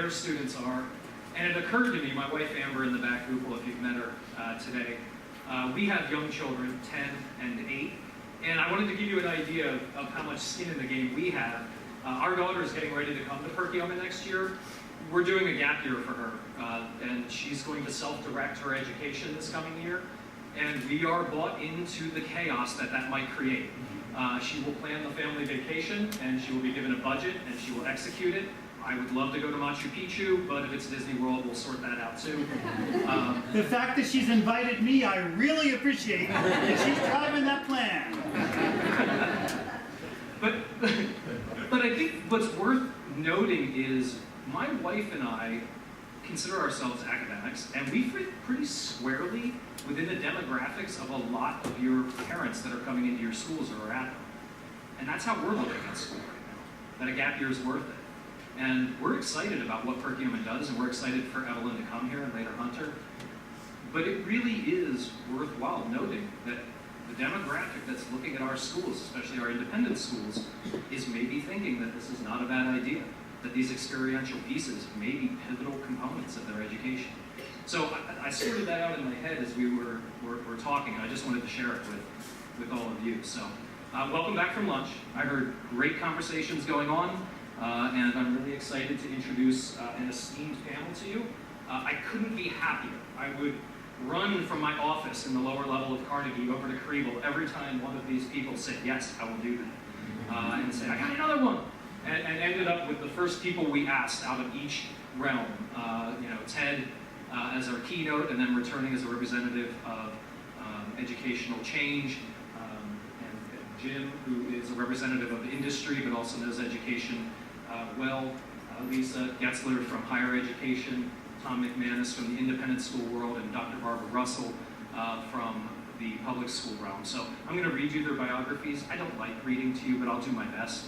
their students are. And it occurred to me, my wife Amber in the back group, well, if you've met her today, we have young children, 10 and 8, and I wanted to give you an idea of how much skin in the game we have. Our daughter is getting ready to come to Perkiomen next year. We're doing a gap year for her, and she's going to self-direct her education this coming year, and we are bought into the chaos that might create. She will plan the family vacation, and she will be given a budget, and she will execute it. I would love to go to Machu Picchu, but if it's Disney World, we'll sort that out too. The fact that she's invited me, I really appreciate, and she's driving that plan. But I think what's worth noting is my wife and I consider ourselves academics, and we fit pretty squarely within the demographics of a lot of your parents that are coming into your schools or are at them. And that's how we're looking at school right now, that a gap year is worth it. And we're excited about what Perkiomen does, and we're excited for Evelyn to come here and later Hunter. But it really is worthwhile noting that the demographic that's looking at our schools, especially our independent schools, is maybe thinking that this is not a bad idea, that these experiential pieces may be pivotal components of their education. So I sorted that out in my head as we were talking. I just wanted to share it with all of you. So welcome back from lunch. I heard great conversations going on. And I'm really excited to introduce an esteemed panel to you. I couldn't be happier. I would run from my office in the lower level of Carnegie over to Kriebel every time one of these people said, yes, I will do that. And say, I got another one. And ended up with the first people we asked out of each realm. Ted as our keynote, and then returning as a representative of educational change. And Jim, who is a representative of industry, but also knows education Lisa Getzler from higher education, Tom McManus from the independent school world, and Dr. Barbara Russell from the public school realm. So I'm going to read you their biographies. I don't like reading to you, but I'll do my best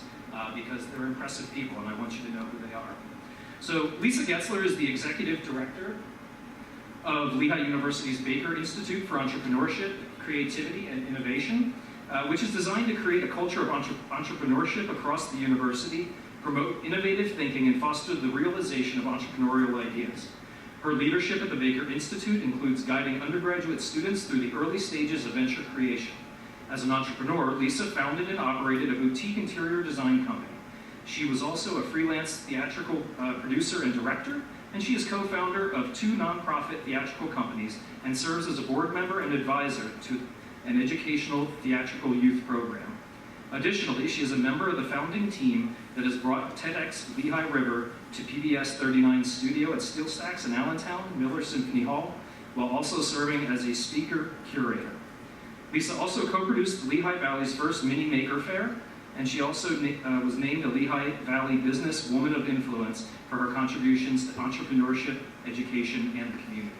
because they're impressive people, and I want you to know who they are. So Lisa Getzler is the executive director of Lehigh University's Baker Institute for Entrepreneurship, Creativity, and Innovation, which is designed to create a culture of entrepreneurship across the university, promote innovative thinking, and foster the realization of entrepreneurial ideas. Her leadership at the Baker Institute includes guiding undergraduate students through the early stages of venture creation. As an entrepreneur, Lisa founded and operated a boutique interior design company. She was also a freelance theatrical producer and director, and she is co-founder of 2 nonprofit theatrical companies and serves as a board member and advisor to an educational theatrical youth program. Additionally, she is a member of the founding team that has brought TEDx Lehigh River to PBS 39 studio at Steel Stacks in Allentown, Miller Symphony Hall, while also serving as a speaker curator. Lisa also co-produced Lehigh Valley's first mini maker fair, and she also was named a Lehigh Valley Business Woman of Influence for her contributions to entrepreneurship, education, and the community.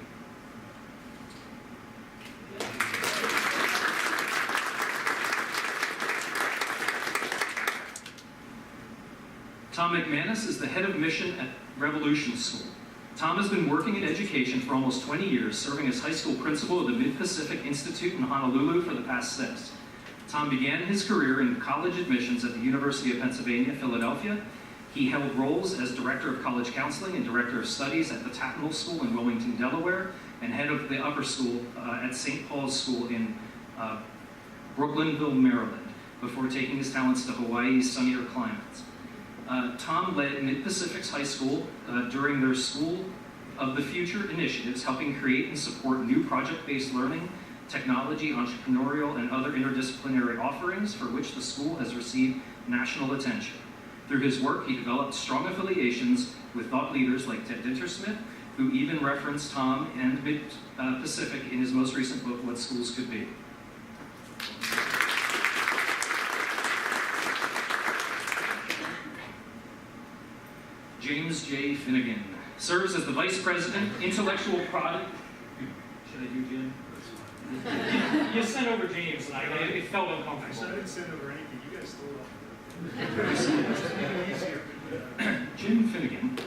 Tom McManus is the head of mission at Revolution School. Tom has been working in education for almost 20 years, serving as high school principal of the Mid-Pacific Institute in Honolulu for the past 6. Tom began his career in college admissions at the University of Pennsylvania, Philadelphia. He held roles as director of college counseling and director of studies at the Tatnall School in Wilmington, Delaware, and head of the upper school at St. Paul's School in Brooklynville, Maryland, before taking his talents to Hawaii's sunnier climates. Tom led Mid-Pacific's high school during their School of the Future initiatives, helping create and support new project-based learning, technology, entrepreneurial, and other interdisciplinary offerings for which the school has received national attention. Through his work, he developed strong affiliations with thought leaders like Ted Dintersmith, who even referenced Tom and Mid-Pacific in his most recent book, What Schools Could Be. James J. Finnegan serves as the Vice President, Intellectual Product. Should I do Jim? You sent over James, and it felt uncomfortable. I didn't send over anything. You guys stole it. Jim Finnegan.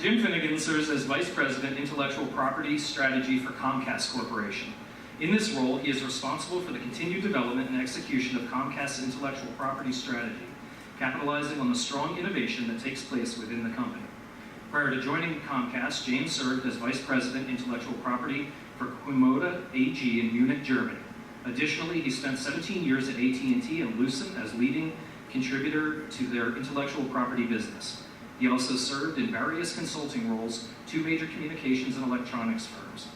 Jim Finnegan serves as Vice President, Intellectual Property Strategy for Comcast Corporation. In this role, he is responsible for the continued development and execution of Comcast's intellectual property strategy, capitalizing on the strong innovation that takes place within the company. Prior to joining Comcast, James served as Vice President Intellectual Property for Quimoda AG in Munich, Germany. Additionally, he spent 17 years at AT&T and Lucent as leading contributor to their intellectual property business. He also served in various consulting roles, 2 major communications and electronics firms.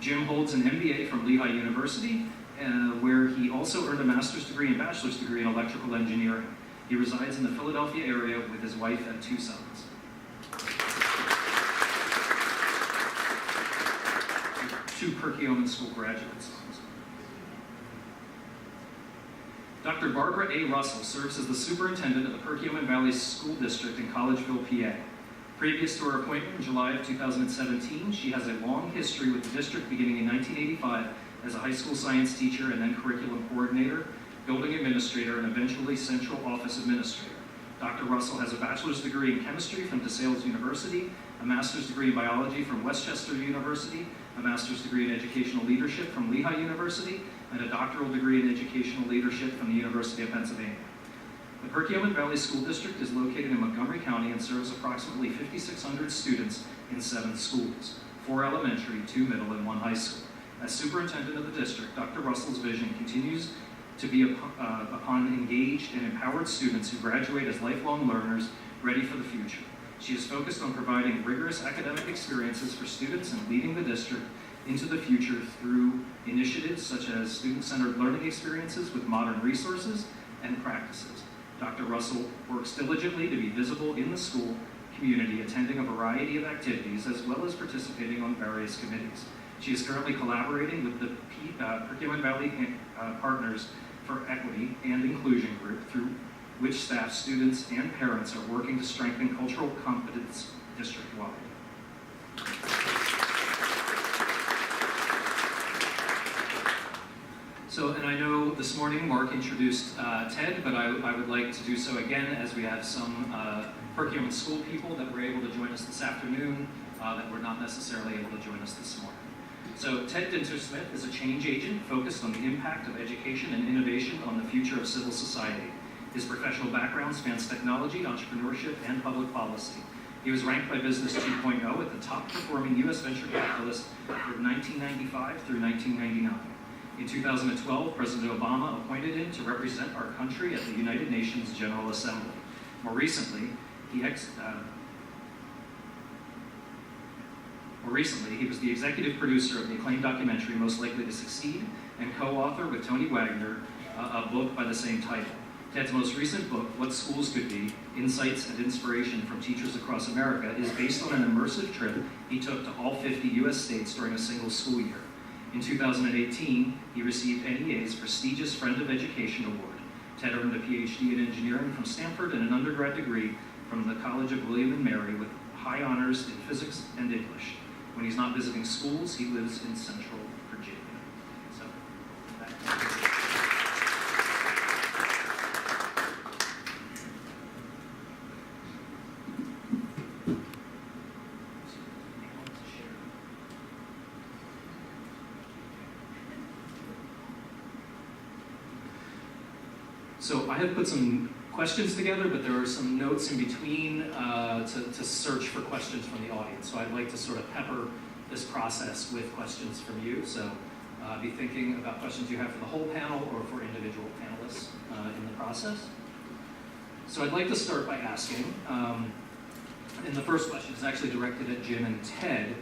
Jim holds an MBA from Lehigh University, where he also earned a master's degree and bachelor's degree in electrical engineering. He resides in the Philadelphia area with his wife and 2 sons. 2 Perkiomen School graduates. Dr. Barbara A. Russell serves as the superintendent of the Perkiomen Valley School District in Collegeville, PA. Previous to her appointment in July of 2017, she has a long history with the district, beginning in 1985 as a high school science teacher and then curriculum coordinator, building administrator, and eventually central office administrator. Dr. Russell has a bachelor's degree in chemistry from DeSales University, a master's degree in biology from Westchester University, a master's degree in educational leadership from Lehigh University, and a doctoral degree in educational leadership from the University of Pennsylvania. The Perkiomen Valley School District is located in Montgomery County and serves approximately 5,600 students in 7 schools, 4 elementary, 2 middle, and 1 high school. As superintendent of the district, Dr. Russell's vision continues to be upon engaged and empowered students who graduate as lifelong learners ready for the future. She is focused on providing rigorous academic experiences for students and leading the district into the future through initiatives such as student-centered learning experiences with modern resources and practices. Dr. Russell works diligently to be visible in the school community, attending a variety of activities as well as participating on various committees. She is currently collaborating with the Perkiomen Valley Partners for Equity and Inclusion Group, through which staff, students, and parents are working to strengthen cultural competence district-wide. So, and I know this morning Mark introduced Ted, but I would like to do so again, as we have some Perkiomen school people that were able to join us this afternoon that were not necessarily able to join us this morning. So Ted Dinter-Smith is a change agent focused on the impact of education and innovation on the future of civil society. His professional background spans technology, entrepreneurship, and public policy. He was ranked by Business 2.0 at the top performing U.S. venture capitalist from 1995 through 1999. In 2012, President Obama appointed him to represent our country at the United Nations General Assembly. More recently, he was the executive producer of the acclaimed documentary Most Likely to Succeed, and co-author with Tony Wagner a book by the same title. Ted's most recent book, What Schools Could Be, Insights and Inspiration from Teachers Across America, is based on an immersive trip he took to all 50 U.S. states during a single school year. In 2018, he received NEA's prestigious Friend of Education Award. Ted earned a PhD in engineering from Stanford and an undergrad degree from the College of William and Mary with high honors in physics and English. When he's not visiting schools, he lives in Central Virginia. So, So I have put some questions together, but there are some notes in between to search for questions from the audience. So I'd like to sort of pepper this process with questions from you. So be thinking about questions you have for the whole panel or for individual panelists in the process. So I'd like to start by asking, and the first question is actually directed at Jim and Ted,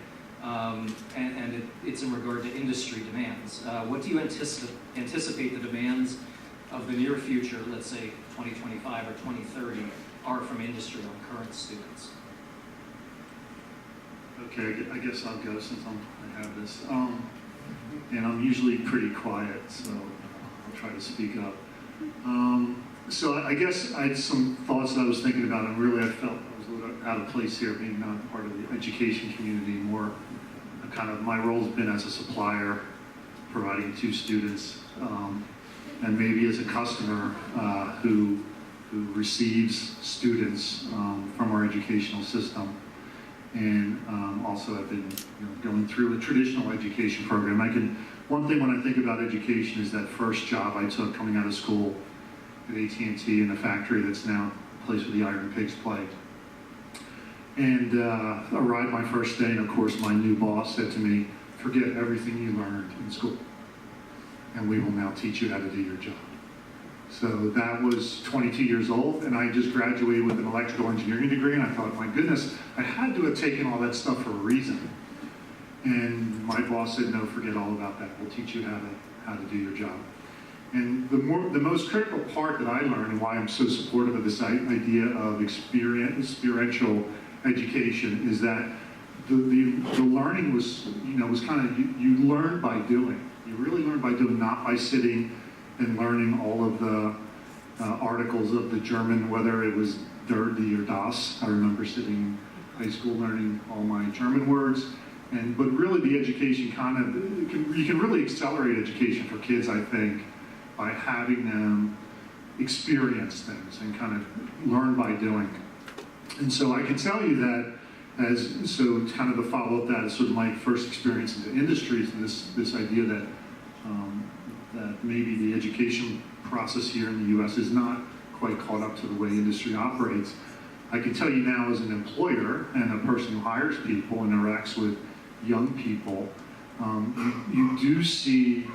and it's in regard to industry demands. What do you anticipate the demands of the near future, let's say 2025 or 2030, are from industry on current students? Okay, I guess I'll go since I have this. And I'm usually pretty quiet, so I'll try to speak up. So I guess I had some thoughts that I was thinking about, and really I felt I was a little out of place here, being not part of the education community, more kind of my role has been as a supplier, providing to students, and maybe as a customer who receives students from our educational system, and also have been going through a traditional education program. One thing when I think about education is that first job I took coming out of school at AT&T in a factory that's now a place where the iron pigs play. And arrived my first day, and of course my new boss said to me, forget everything you learned in school, and we will now teach you how to do your job. So that was 22 years old, and I just graduated with an electrical engineering degree, and I thought, my goodness, I had to have taken all that stuff for a reason. And my boss said, no, forget all about that. We'll teach you how to do your job. And the most critical part that I learned, and why I'm so supportive of this idea of experiential education, is that the learning was, was kind of, you learn by doing. You really learn by doing, not by sitting and learning all of the articles of the German, whether it was Der, Die, or Das. I remember sitting in high school learning all my German words. But really the education you can really accelerate education for kids, I think, by having them experience things and kind of learn by doing. And so I can tell you that it's kind of the follow-up that is sort of my first experience into industries, this idea that that maybe the education process here in the U.S. is not quite caught up to the way industry operates. I can tell you now as an employer and a person who hires people and interacts with young people, you do see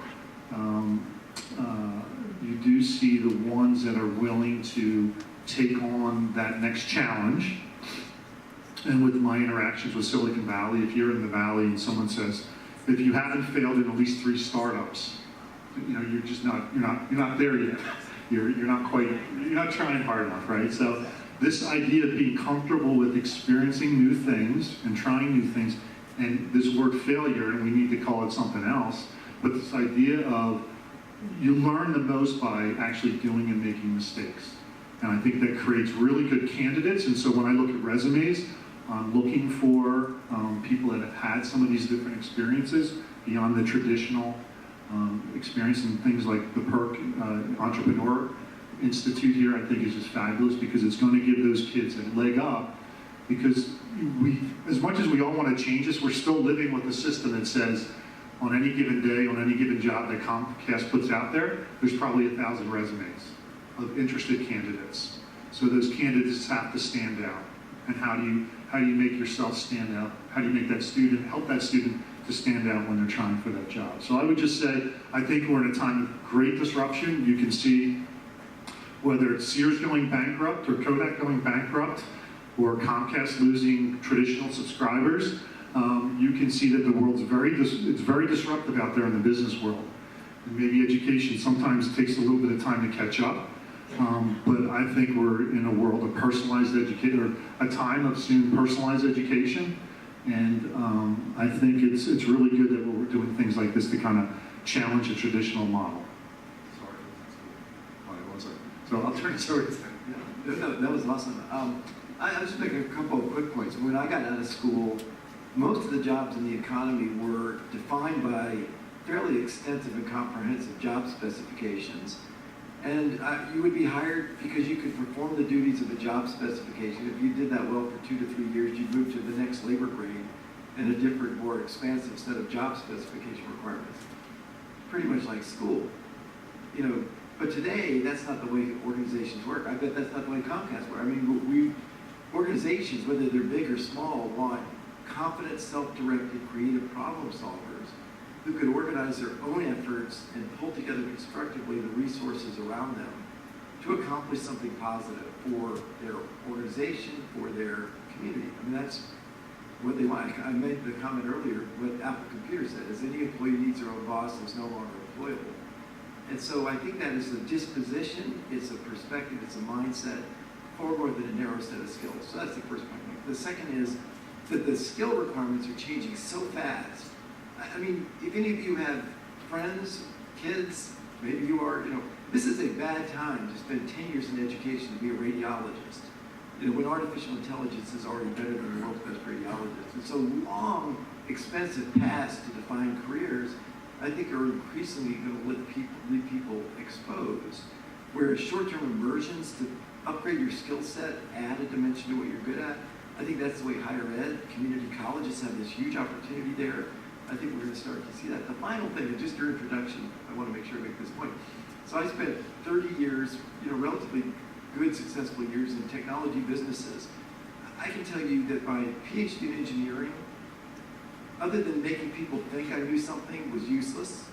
the ones that are willing to take on that next challenge. And with my interactions with Silicon Valley, if you're in the Valley and someone says, if you haven't failed in at least 3 startups, you're just not, you're not there yet. You're not trying hard enough, right? So this idea of being comfortable with experiencing new things and trying new things, and this word failure, and we need to call it something else, but this idea of you learn the most by actually doing and making mistakes. And I think that creates really good candidates. And so when I look at resumes, I'm looking for people that have had some of these different experiences beyond the traditional experience, and things like the Perk Entrepreneur Institute here, I think is just fabulous, because it's going to give those kids a leg up, because as much as we all want to change this, we're still living with a system that says on any given day, on any given job that Comcast puts out there, there's probably 1,000 resumes of interested candidates. So those candidates have to stand out. And how do you make yourself stand out? How do you make that student, help that student to stand out when they're trying for that job? So I would just say, I think we're in a time of great disruption. You can see whether it's Sears going bankrupt or Kodak going bankrupt or Comcast losing traditional subscribers, you can see that the world's it's very disruptive out there in the business world. And maybe education sometimes takes a little bit of time to catch up. But I think we're in a world of personalized education, or a time of soon personalized education. And I think it's really good that we're doing things like this to kind of challenge a traditional model. Sorry. All right, 1 second. So I'll turn it over to No, that was awesome. I was just making a couple of quick points. When I got out of school, most of the jobs in the economy were defined by fairly extensive and comprehensive job specifications. And you would be hired because you could perform the duties of a job specification. If you did that well for 2 to 3 years, you'd move to the next labor grade and a different, more expansive set of job specification requirements. Pretty much like school. But today, that's not the way organizations work. I bet that's not the way Comcast works. I mean, organizations, whether they're big or small, want confident, self-directed, creative problem solvers who could organize their own efforts and pull together constructively the resources around them to accomplish something positive for their organization, for their community. I mean, that's what they want. I made the comment earlier, what Apple Computer said, is any employee needs their own boss is no longer employable. And so I think that is a disposition, it's a perspective, it's a mindset, far more than a narrow set of skills. So that's the first point. The second is that the skill requirements are changing so fast. I mean, if any of you have friends, kids, maybe you are, this is a bad time to spend 10 years in education to be a radiologist. When artificial intelligence is already better than the world's best radiologist. And so long, expensive paths to define careers, I think, are increasingly going to leave people exposed. Whereas short-term immersions to upgrade your skill set, add a dimension to what you're good at, I think that's the way higher ed, community colleges have this huge opportunity there. I think we're going to start to see that. The final thing, and just your introduction, I want to make sure I make this point. So I spent 30 years, relatively good, successful years in technology businesses. I can tell you that my PhD in engineering, other than making people think I knew something, was useless.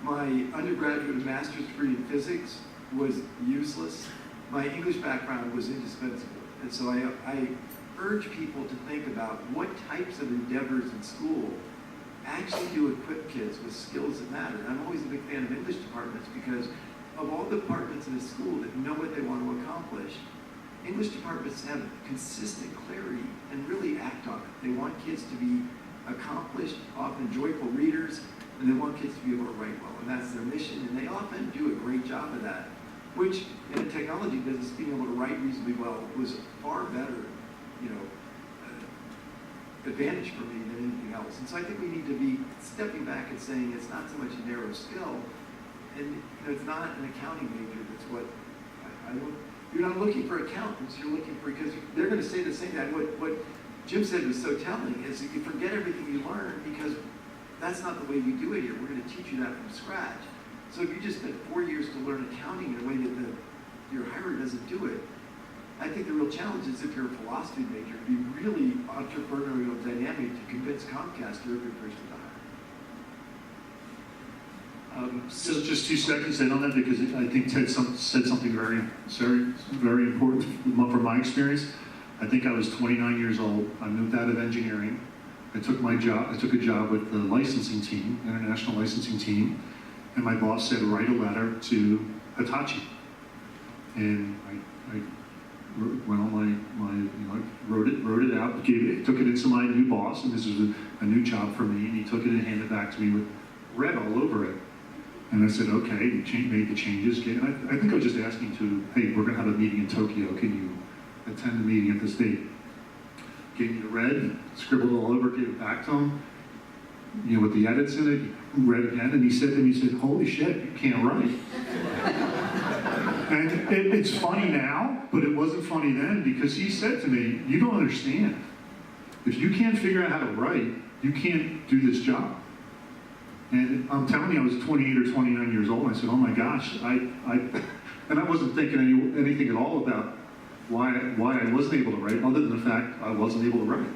My undergraduate and master's degree in physics was useless. My English background was indispensable. And so I urge people to think about what types of endeavors in school actually do equip kids with skills that matter. And I'm always a big fan of English departments because of all the departments in a school that know what they want to accomplish, English departments have consistent clarity and really act on it. They want kids to be accomplished, often joyful readers, and they want kids to be able to write well. And that's their mission, and they often do a great job of that, which in the technology business, being able to write reasonably well was far better, advantage for me than anything else. And so I think we need to be stepping back and saying it's not so much a narrow skill, and it's not an accounting major that's what I look. You're not looking for accountants, you're looking for, because they're going to say the same thing. What Jim said was so telling is that you forget everything you learn because that's not the way we do it here. We're going to teach you that from scratch. So if you just spent 4 years to learn accounting in a way that your hirer doesn't do it, I think the real challenge is if you're a philosophy major, to be really entrepreneurial dynamic to convince Comcast you're a good person to hire. So just 2 seconds in on that, because I think Ted said something very important from my experience. I think I was 29 years old. I moved out of engineering. I took a job with the licensing team, international licensing team, and my boss said, write a letter to Hitachi. And I went on wrote it out, took it into my new boss, and this was a new job for me, and he took it and handed it back to me with red all over it. And I said, okay, made the changes. And I think I was just asking to, hey, we're going to have a meeting in Tokyo. Can you attend the meeting at this date? Gave me the red, scribbled it all over, gave it back to him, with the edits in it, read again, and he said to me, holy shit, you can't write. And it's funny now, but it wasn't funny then, because he said to me, you don't understand. If you can't figure out how to write, you can't do this job. And I'm telling you, I was 28 or 29 years old. I said, oh my gosh, and I wasn't thinking anything at all about why I wasn't able to write, other than the fact I wasn't able to write.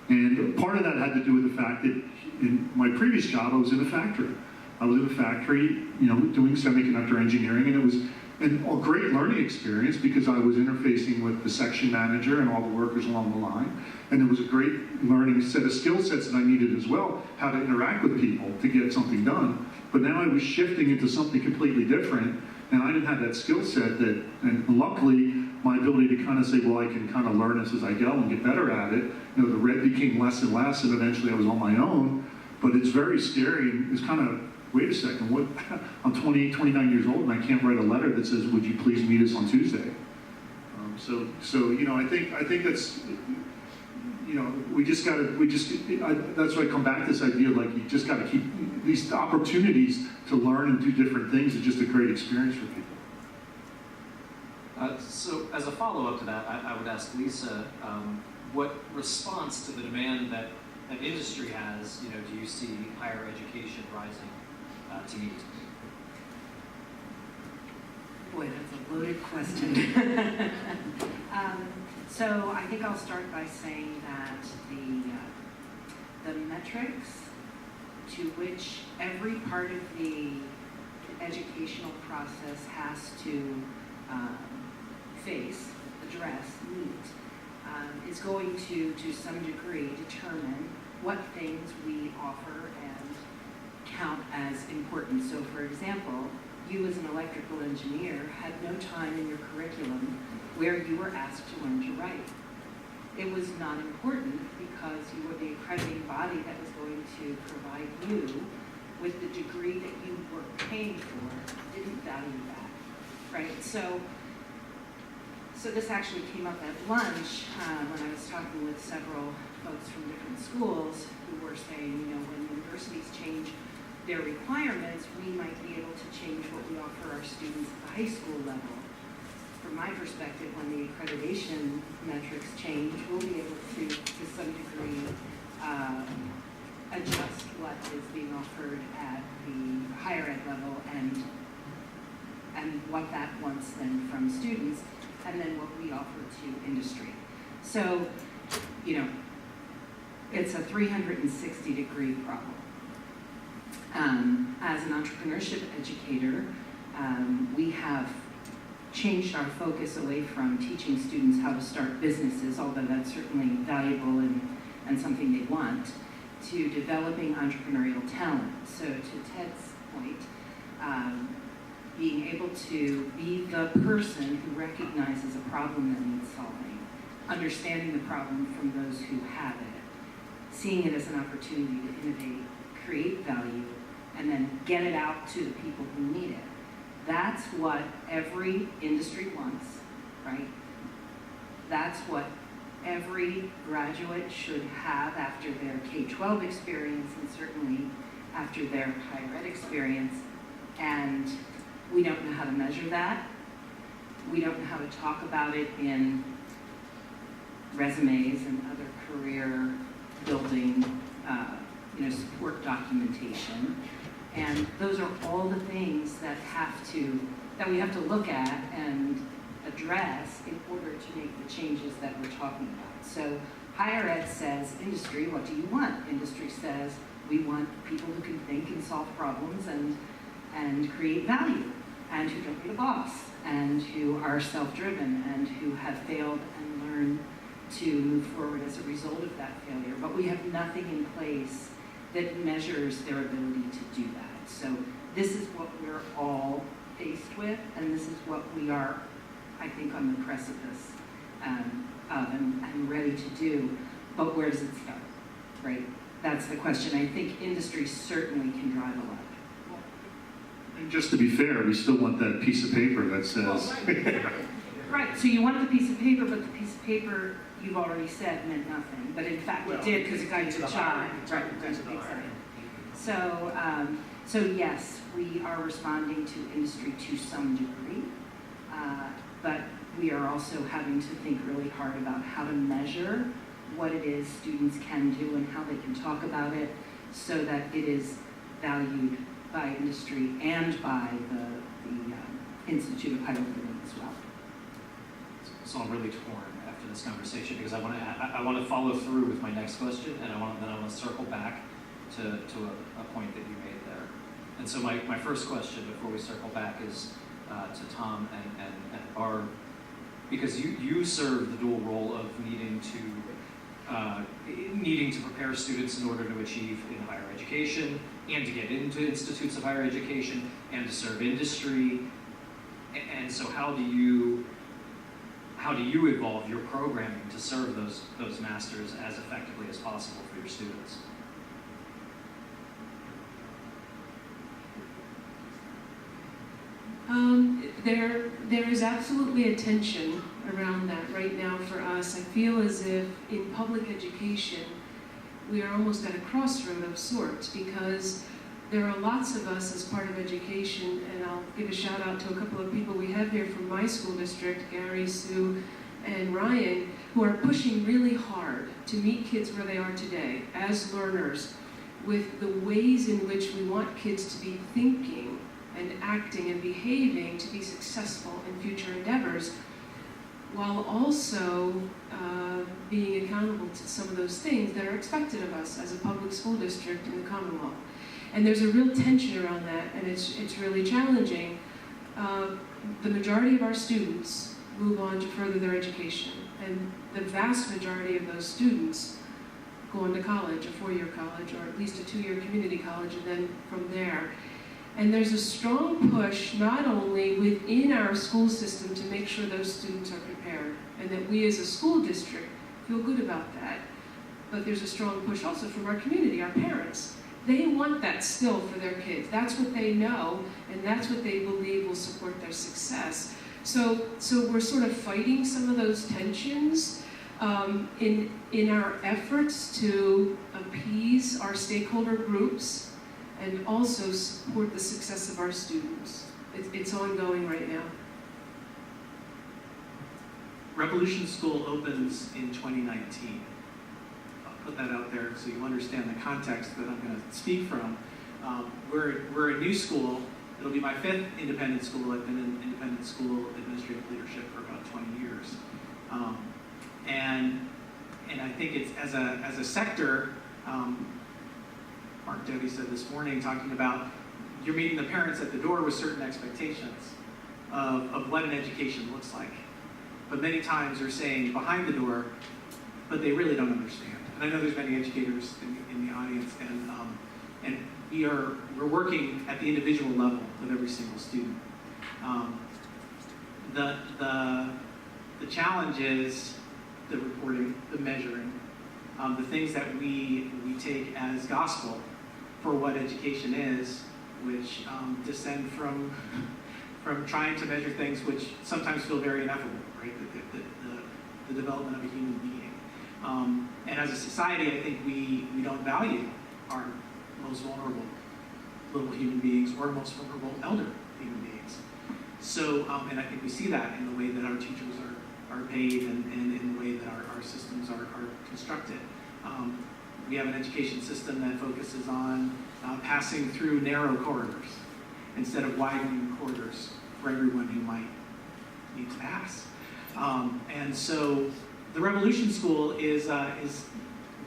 And part of that had to do with the fact that in my previous job, I was in a factory. I was in a factory, doing semiconductor engineering, and it was a great learning experience because I was interfacing with the section manager and all the workers along the line. And it was a great learning set of skill sets that I needed as well, how to interact with people to get something done. But now I was shifting into something completely different, and I didn't have that skill set and luckily, my ability to kind of say, well, I can kind of learn this as I go and get better at it. The red became less and less, and eventually I was on my own. But it's very scary, and it's kind of, wait a second, I'm 28, 29 years old, and I can't write a letter that says, would you please meet us on Tuesday? I think that's, that's why I come back to this idea, like, you just got to keep these opportunities to learn and do different things. It's just a great experience for people. So as a follow-up to that, I would ask Lisa, what response to the demand that industry has, do you see higher education rising to meet? Boy, that's a loaded question. So I think I'll start by saying that the metrics to which every part of the educational process has to address, meet, is going to some degree determine what things we offer and count as important. So for example, you as an electrical engineer had no time in your curriculum where you were asked to learn to write. It was not important because you were the accrediting body that was going to provide you with the degree that you were paying for, didn't value that, right? So this actually came up at lunch when I was talking with several folks from different schools who were saying, when universities change their requirements, we might be able to change what we offer our students at the high school level. From my perspective, when the accreditation metrics change, we'll be able to some degree, adjust what is being offered at the higher ed level and what that wants then from students, and then what we offer to industry. So you know, it's a 360-degree problem. As an entrepreneurship educator, we have changed our focus away from teaching students how to start businesses, although that's certainly valuable and something they want, to developing entrepreneurial talent. So to Ted's point, being able to be the person who recognizes a problem that needs solving, understanding the problem from those who have it, seeing it as an opportunity to innovate, create value, and then get it out to the people who need it. That's what every industry wants, right? That's what every graduate should have after their K-12 experience, and certainly after their higher ed experience. And we don't know how to measure that. We don't know how to talk about it in resumes and other career building, support documentation. And those are all the things that we have to look at and address in order to make the changes that we're talking about. So higher ed says, industry, what do you want? Industry says, we want people who can think and solve problems and create value, and who don't need a boss, and who are self-driven, and who have failed and learned to move forward as a result of that failure. But we have nothing in place that measures their ability to do that. So this is what we're all faced with, and this is what we are, I think, on the precipice of and ready to do. But where does it start, right? That's the question. I think industry certainly can drive a lot. And just to be fair, we still want that piece of paper that says. Right, so you want the piece of paper, but the piece of paper, you've already said, meant nothing. But in fact, it did, because it got you the job. Right, exactly. So yes, we are responding to industry to some degree, but we are also having to think really hard about how to measure what it is students can do and how they can talk about it so that it is valued by industry and by the Institute of Higher Learning as well. So I'm really torn after this conversation because I want to follow through with my next question, and I want to circle back to a point that you made there. And so my first question before we circle back is to Tom and Barb, because you serve the dual role of needing to prepare students in order to achieve in higher education and to get into institutes of higher education and to serve industry. And so how do you evolve your programming to serve those masters as effectively as possible for your students? There is absolutely a tension around that right now for us. I feel as if in public education, we are almost at a crossroad of sorts because there are lots of us as part of education, and I'll give a shout out to a couple of people we have here from my school district, Gary, Sue, and Ryan, who are pushing really hard to meet kids where they are today as learners with the ways in which we want kids to be thinking and acting and behaving to be successful in future endeavors, while also being accountable to some of those things that are expected of us as a public school district in the Commonwealth. And there's a real tension around that, and it's really challenging. The majority of our students move on to further their education, and the vast majority of those students go on to college, a four-year college, or at least a two-year community college, and then from there. And there's a strong push, not only within our school system, to make sure those students are prepared, and that we as a school district feel good about that, but there's a strong push also from our community, our parents. They want that still for their kids. That's what they know, and that's what they believe will support their success. So we're sort of fighting some of those tensions in our efforts to appease our stakeholder groups and also support the success of our students. It's ongoing right now. Revolution School opens in 2019. I'll put that out there so you understand the context that I'm going to speak from. We're a new school. It'll be my 5th independent school. I've been in independent school administrative leadership for about 20 years. And and I think it's as a sector, Mark Debbie said this morning, talking about you're meeting the parents at the door with certain expectations of what an education looks like. But many times they're saying behind the door, but they really don't understand. And I know there's many educators in the audience, and we're working at the individual level with every single student. The challenge is the reporting, the measuring, the things that we take as gospel for what education is, which descend from trying to measure things which sometimes feel very ineffable, right? The development of a human being. And as a society, I think we don't value our most vulnerable little human beings or most vulnerable elder human beings. So, and I think we see that in the way that our teachers are paid and in the way that our systems are constructed. We have an education system that focuses on passing through narrow corridors instead of widening corridors for everyone who might need to pass. And so the Revolution School is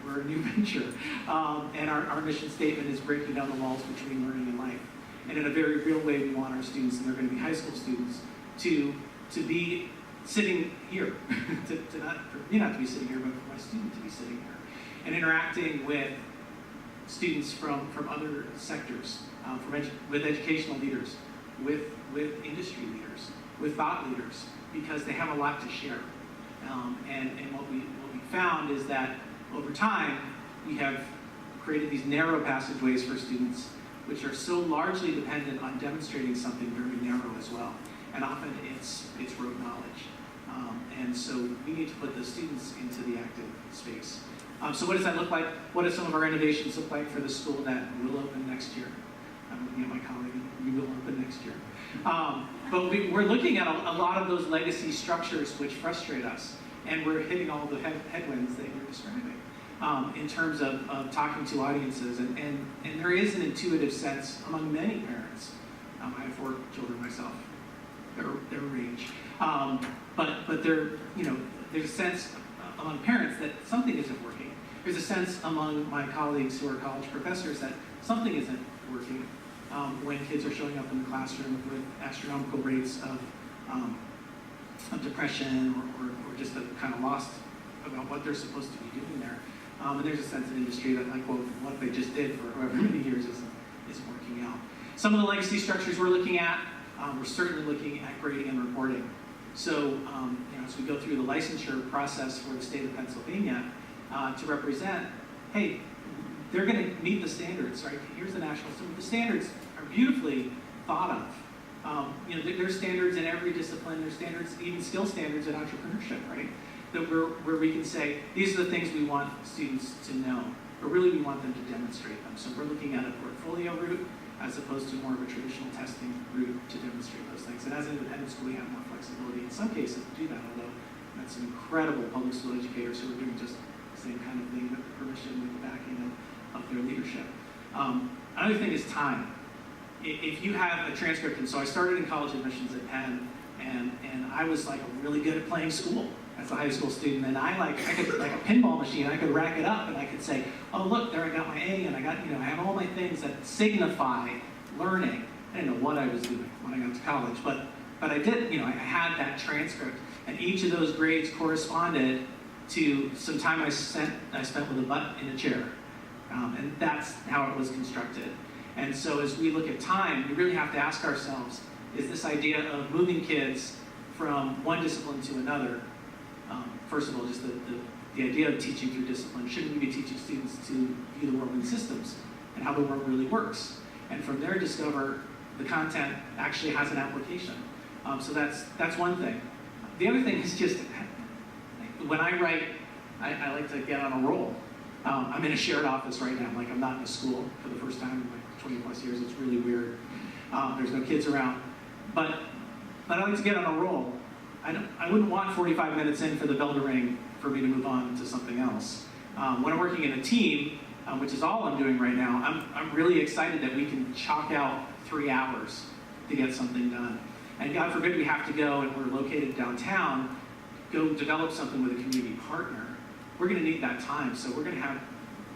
we're a new venture, and our mission statement is breaking down the walls between learning and life. And in a very real way, we want our students, and they're going to be high school students, to be sitting here, for me not to be sitting here, but for my student to be sitting here, and interacting with students from other sectors, with educational leaders, with industry leaders, with thought leaders, because they have a lot to share. And what we found is that over time, we have created these narrow passageways for students, which are so largely dependent on demonstrating something very narrow as well. And often it's rote knowledge. And so we need to put the students into the active space. So what does that look like? What do some of our innovations look like for the school that will open next year? I'm looking at my colleague, we will open next year. But we're looking at a lot of those legacy structures which frustrate us, and we're hitting all the headwinds that you're describing in terms of talking to audiences. And there is an intuitive sense among many parents. I have 4 children myself, their range. But there's a sense among parents that something isn't working. There's a sense among my colleagues who are college professors that something isn't working when kids are showing up in the classroom with astronomical rates of depression or just kind of lost about what they're supposed to be doing there. And there's a sense in industry that, like, well, what they just did for however many years isn't working out. Some of the legacy structures we're looking at, we're certainly looking at grading and reporting. So as we go through the licensure process for the state of Pennsylvania to represent, hey, they're going to meet the standards, right? Here's the national standard. The standards are beautifully thought of. There's standards in every discipline. There's standards, even skill standards in entrepreneurship, right? That where we can say, these are the things we want students to know, but really we want them to demonstrate them. So we're looking at a portfolio route as opposed to more of a traditional testing route to demonstrate those things. And as an independent school, we have more flexibility in some cases to do that, although that's some incredible public school educators who are doing just the same kind of thing with the permission, with the backing of their leadership. Another thing is time. If you have a transcript, and so I started in college admissions at Penn, and I was like really good at playing school as a high school student, and I could, like a pinball machine, I could rack it up and I could say, oh look, there I got my A, and I got, I have all my things that signify learning. I didn't know what I was doing when I got to college, but I did, I had that transcript, and each of those grades corresponded to some time I spent with a butt in a chair. And that's how it was constructed. And so as we look at time, we really have to ask ourselves, is this idea of moving kids from one discipline to another, first of all, just the idea of teaching through discipline, shouldn't we be teaching students to view the world in systems and how the world really works? And from there discover the content actually has an application. So that's one thing. The other thing is just, when I write, I like to get on a roll. I'm in a shared office right now, like I'm not in a school for the first time in like 20 plus years. It's really weird. There's no kids around. But I like to get on a roll. I wouldn't want 45 minutes in for the bell to ring for me to move on to something else. When I'm working in a team, which is all I'm doing right now, I'm really excited that we can chalk out 3 hours to get something done. And God forbid we have to go, and we're located downtown, go develop something with a community partner. we're gonna need that time. So we're gonna have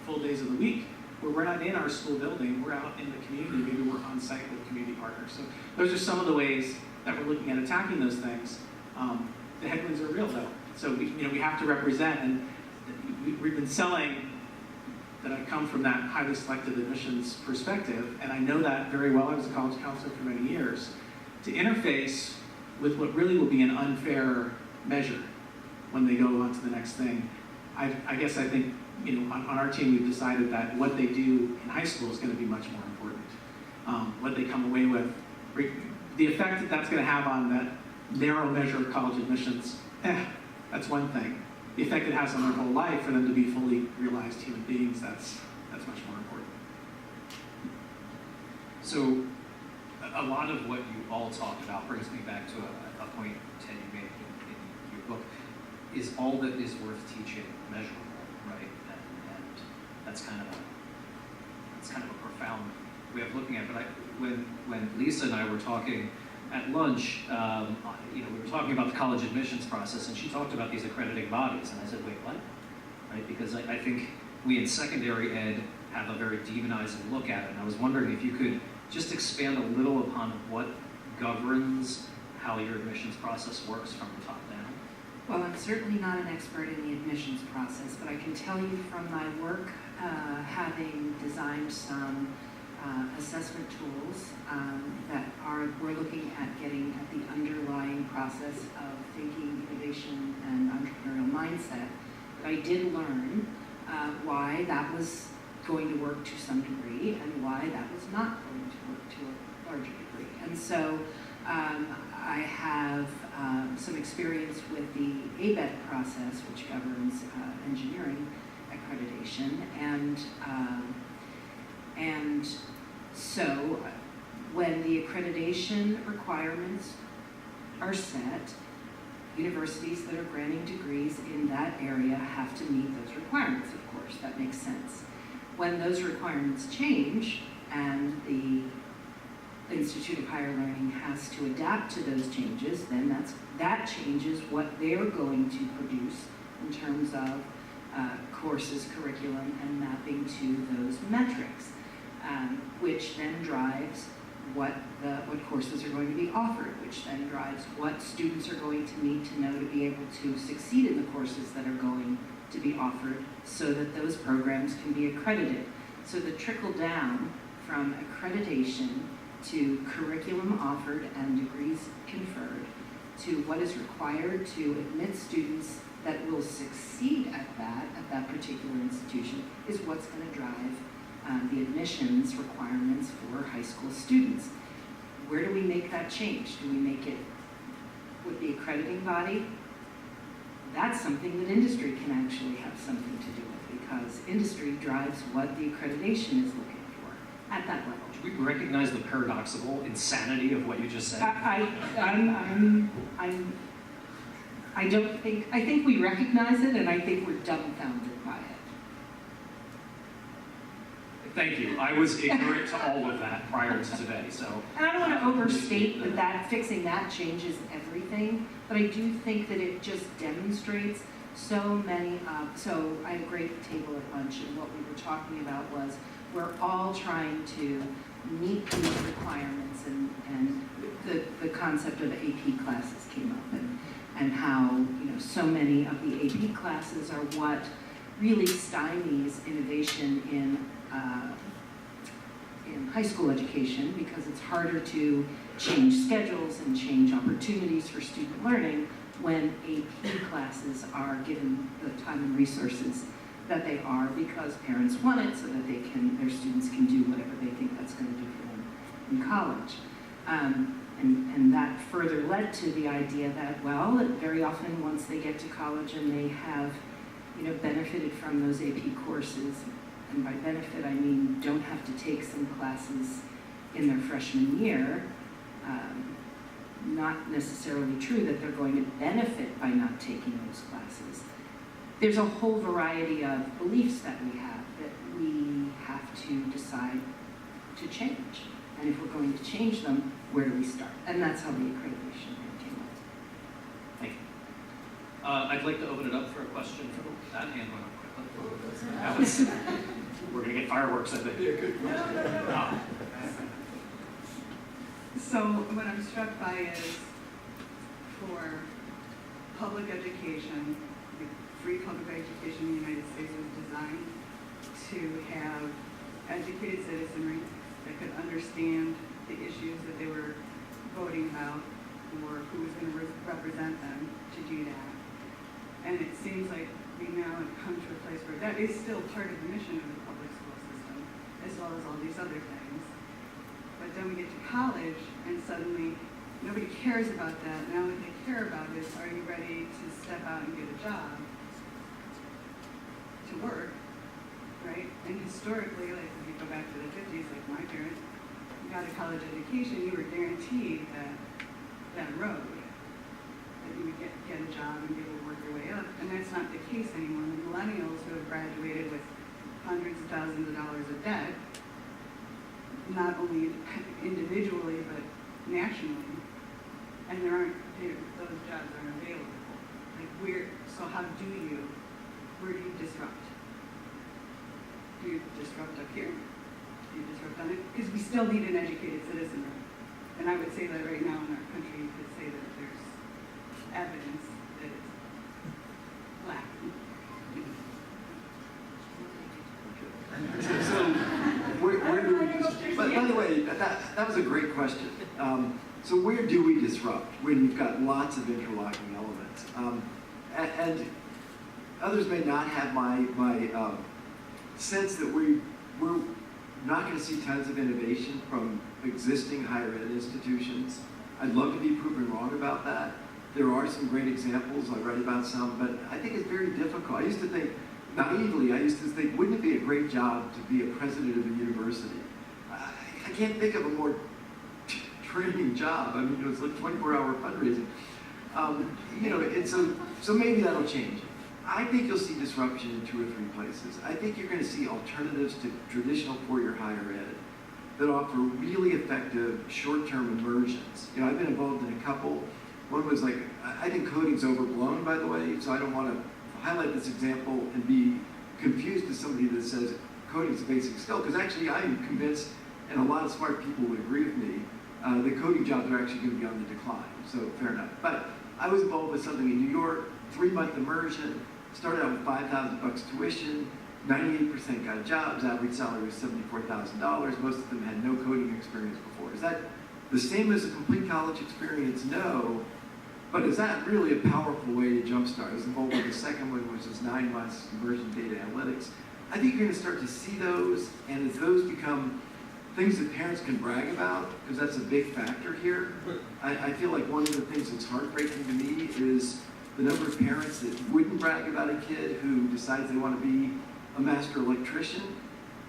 full days of the week where we're not in our school building, we're out in the community, maybe we're on site with community partners. So those are some of the ways that we're looking at attacking those things. The headwinds are real though. So we have to represent, and we've been selling that I come from that highly selective admissions perspective, and I know that very well. I was a college counselor for many years. To interface with what really will be an unfair measure when they go on to the next thing, I guess I think on our team we've decided that what they do in high school is going to be much more important. What they come away with, the effect that that's going to have on that narrow measure of college admissions, that's one thing. The effect it has on their whole life for them to be fully realized human beings, that's much more important. So a lot of what you all talked about brings me back to a point, Ted, you made in your book, is all that is worth teaching measurable, right? And that's kind of a profound way of looking at it. But when Lisa and I were talking at lunch, we were talking about the college admissions process, and she talked about these accrediting bodies, and I said, wait, what? Right? Because I think we in secondary ed have a very demonizing look at it, and I was wondering if you could just expand a little upon what governs how your admissions process works from the top down. Well, I'm certainly not an expert in the admissions process, but I can tell you from my work, having designed some assessment tools that we're looking at getting at the underlying process of thinking, innovation, and entrepreneurial mindset, I did learn why that was going to work to some degree and why that was not going to work to a larger degree. And so I have some experience with the ABET process, which governs engineering accreditation, and so when the accreditation requirements are set, universities that are granting degrees in that area have to meet those requirements, of course. That makes sense. When those requirements change and the Institute of Higher Learning has to adapt to those changes, then that changes what they're going to produce in terms of courses, curriculum, and mapping to those metrics, which then drives what courses are going to be offered, which then drives what students are going to need to know to be able to succeed in the courses that are going to be offered so that those programs can be accredited. So the trickle down from accreditation to curriculum offered and degrees conferred to what is required to admit students that will succeed at that particular institution is what's going to drive the admissions requirements for high school students. Where do we make that change? Do we make it with the accrediting body? That's something that industry can actually have something to do with, because industry drives what the accreditation is looking for at that level. Do we recognize the paradoxical insanity of what you just said? I think we recognize it, and I think we're dumbfounded by it. Thank you. I was ignorant to all of that prior to today, so. And I don't want to overstate that fixing that changes everything, but I do think that it just demonstrates so many, so I had a great table at lunch, and what we were talking about was we're all trying to meet these requirements, and the concept of AP classes came up, and how so many of the AP classes are what really stymies innovation in high school education, because it's harder to change schedules and change opportunities for student learning when AP classes are given the time and resources that they are, because parents want it so that their students can do whatever they think that's going to do for them in college. And that further led to the idea that, well, very often once they get to college and they have benefited from those AP courses, and by benefit I mean don't have to take some classes in their freshman year, not necessarily true that they're going to benefit by not taking those classes. There's a whole variety of beliefs that we have that we have to decide to change. And if we're going to change them, where do we start? And that's how the accreditation came up. Thank I'd like to open it up for a question. That hand went up quickly. That was, we're gonna get fireworks, I think. So what I'm struck by is for public education, the free public education in the United States was designed to have educated citizenry that could understand the issues that they were voting about or who was going to represent them to do that. And it seems like we now have come to a place where that is still part of the mission of the public school system, as well as all these other things. But then we get to college and suddenly nobody cares about that. Now what they care about is, are you ready to step out and get a job to work, right? And historically, like if you go back to the 50s, like my parents, you got a college education, you were guaranteed that road, that you would get a job and be able to work your way up. And that's not the case anymore. The millennials who have graduated with hundreds of thousands of dollars of debt, not only individually, but nationally, and those jobs aren't available. Like so where do you disrupt? Do you disrupt up here? Do you disrupt on it? Because we still need an educated citizenry. And I would say that right now in our country, you could say that there's evidence that it's lacking. So where do we, but by the way, that was a great question. So where do we disrupt when you've got lots of interlocking elements? And others may not have my sense that we're not going to see tons of innovation from existing higher ed institutions. I'd love to be proven wrong about that. There are some great examples, I read about some, but I think it's very difficult. I used to think, naively, wouldn't it be a great job to be a president of a university? I can't think of a more training job. I mean, it's like 24-hour fundraising. So maybe that'll change. I think you'll see disruption in 2 or 3 places. I think you're going to see alternatives to traditional four-year higher ed that offer really effective short-term immersions. I've been involved in a couple. One was like, I think coding's overblown, by the way, so I don't want to highlight this example and be confused to somebody that says coding is a basic skill, because actually I'm convinced, and a lot of smart people would agree with me, that coding jobs are actually going to be on the decline, so fair enough. But I was involved with something in New York, 3-month immersion, started out with $5,000 tuition, 98% got jobs, average salary was $74,000, most of them had no coding experience before. Is that the same as a complete college experience? No. But is that really a powerful way to jumpstart? I was involved with the second one, which is 9 months immersion data analytics. I think you're going to start to see those, and as those become things that parents can brag about, because that's a big factor here, I feel like one of the things that's heartbreaking to me is the number of parents that wouldn't brag about a kid who decides they want to be a master electrician,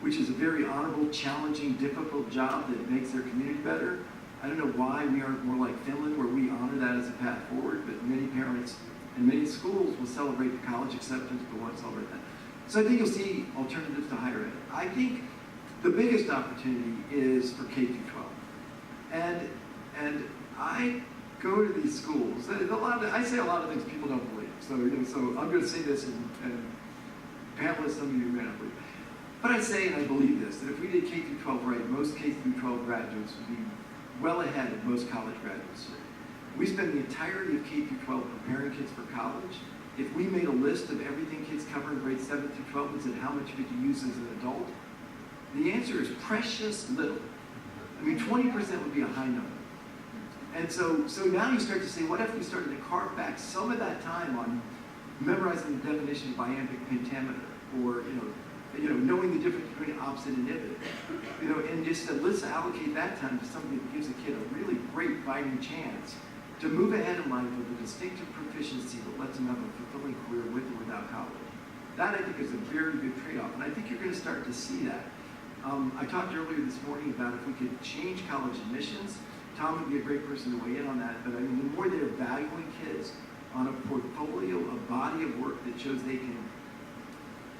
which is a very honorable, challenging, difficult job that makes their community better. I don't know why we aren't more like Finland, where we honor that as a path forward, but many parents and many schools will celebrate the college acceptance, but won't celebrate that. So I think you'll see alternatives to higher ed. I think the biggest opportunity is for K through 12. And I go to these schools. I say a lot of things people don't believe. So I'm going to say this, and Pamela, some of you may not believe. But I say, and I believe this, that if we did K through 12 right, most K through 12 graduates would be well ahead of most college graduates today. We spend the entirety of K through 12 preparing kids for college. If we made a list of everything kids cover in grades 7 through 12 and said how much of it you use as an adult, the answer is precious little. I mean, 20% would be a high number. And so now you start to say, what if we started to carve back some of that time on memorizing the definition of iambic pentameter, or knowing the difference between opposite and inhibit, and just let's allocate that time to something that gives a kid a really great fighting chance to move ahead in life with a distinctive proficiency that lets them have a fulfilling career with or without college. That, I think, is a very good trade-off, and I think you're going to start to see that. I talked earlier this morning about if we could change college admissions. Tom would be a great person to weigh in on that, but I mean, the more they're valuing kids on a portfolio, a body of work that shows they can,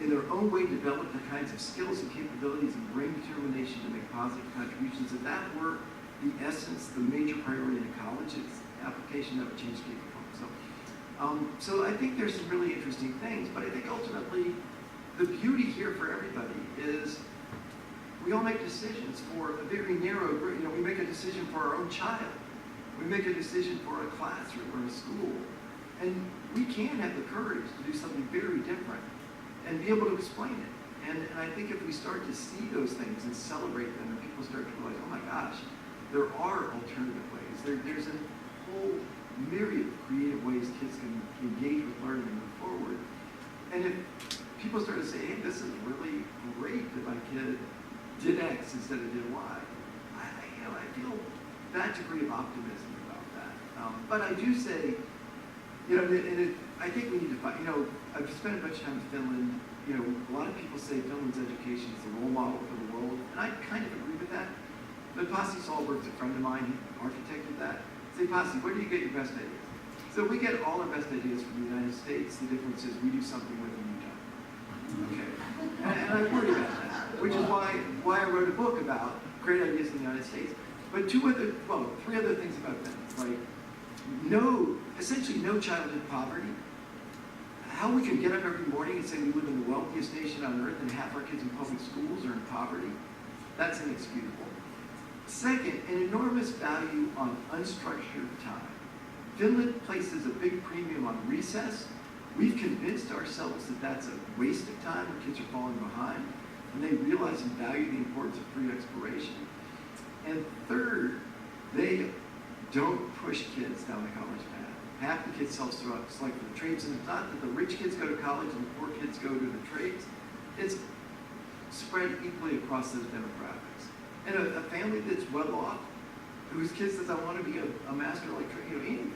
in their own way, develop the kinds of skills and capabilities and bring determination to make positive contributions, if that were the essence, the major priority in college, it's application that would change K-12. So So I think there's some really interesting things, but I think ultimately the beauty here for everybody is we all make decisions for a very narrow group. You know, we make a decision for our own child. We make a decision for a classroom or a school. And we can have the courage to do something very different and be able to explain it. And I think if we start to see those things and celebrate them, and people start to realize, oh my gosh, there are alternative ways. There's a whole myriad of creative ways kids can engage with learning and move forward. And if people start to say, hey, this is really great that my kid did X instead of did Y, I feel that degree of optimism about that. But I do say, I think we need to find, I've spent a bunch of time in Finland. A lot of people say Finland's education is the role model for the world, and I kind of agree with that. But Pasi Solberg's a friend of mine, he architected that. Say, Pasi, where do you get your best ideas? So we get all our best ideas from the United States. The difference is we do something with them, you don't. Okay. And I worry about that, which is why I wrote a book about great ideas in the United States. But three other things about them, right? Essentially no childhood poverty. How we can get up every morning and say we live in the wealthiest nation on earth and half our kids in public schools are in poverty, that's inexcusable. Second, an enormous value on unstructured time. Finland places a big premium on recess. We've convinced ourselves that that's a waste of time when kids are falling behind, and they realize and value the importance of free exploration. And third, they don't push kids down the college path. Half the kids self-select for the trades, and it's not that the rich kids go to college and the poor kids go to the trades. It's spread equally across those demographics. And a family that's well off, whose kid says, I want to be a master electrician,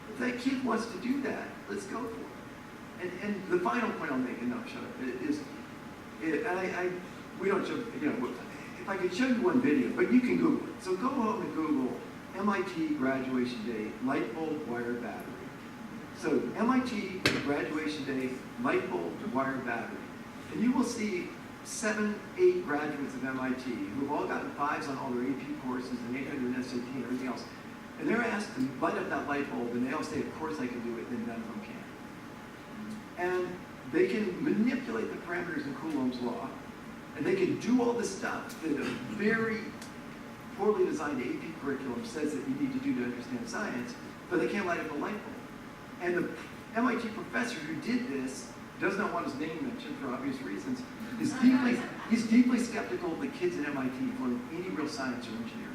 if that kid wants to do that, let's go for it. And the final point I'll make, and no, shut up, is, we don't show, if I could show you one video, but you can Google it. So go home and Google MIT graduation day, light bulb wire battery. So MIT graduation day, light bulb wire battery. And you will see 7, 8 graduates of MIT who've all gotten 5s on all their AP courses and 800 SAT and everything else. And they're asked to light up that light bulb, and they all say, of course I can do it, and none of them can. And they can manipulate the parameters in Coulomb's law, and they can do all this stuff that a very poorly designed AP curriculum says that you need to do to understand science, but they can't light up a light bulb. And the MIT professor who did this does not want his name mentioned for obvious reasons. He's deeply skeptical of the kids at MIT learn any real science or engineering.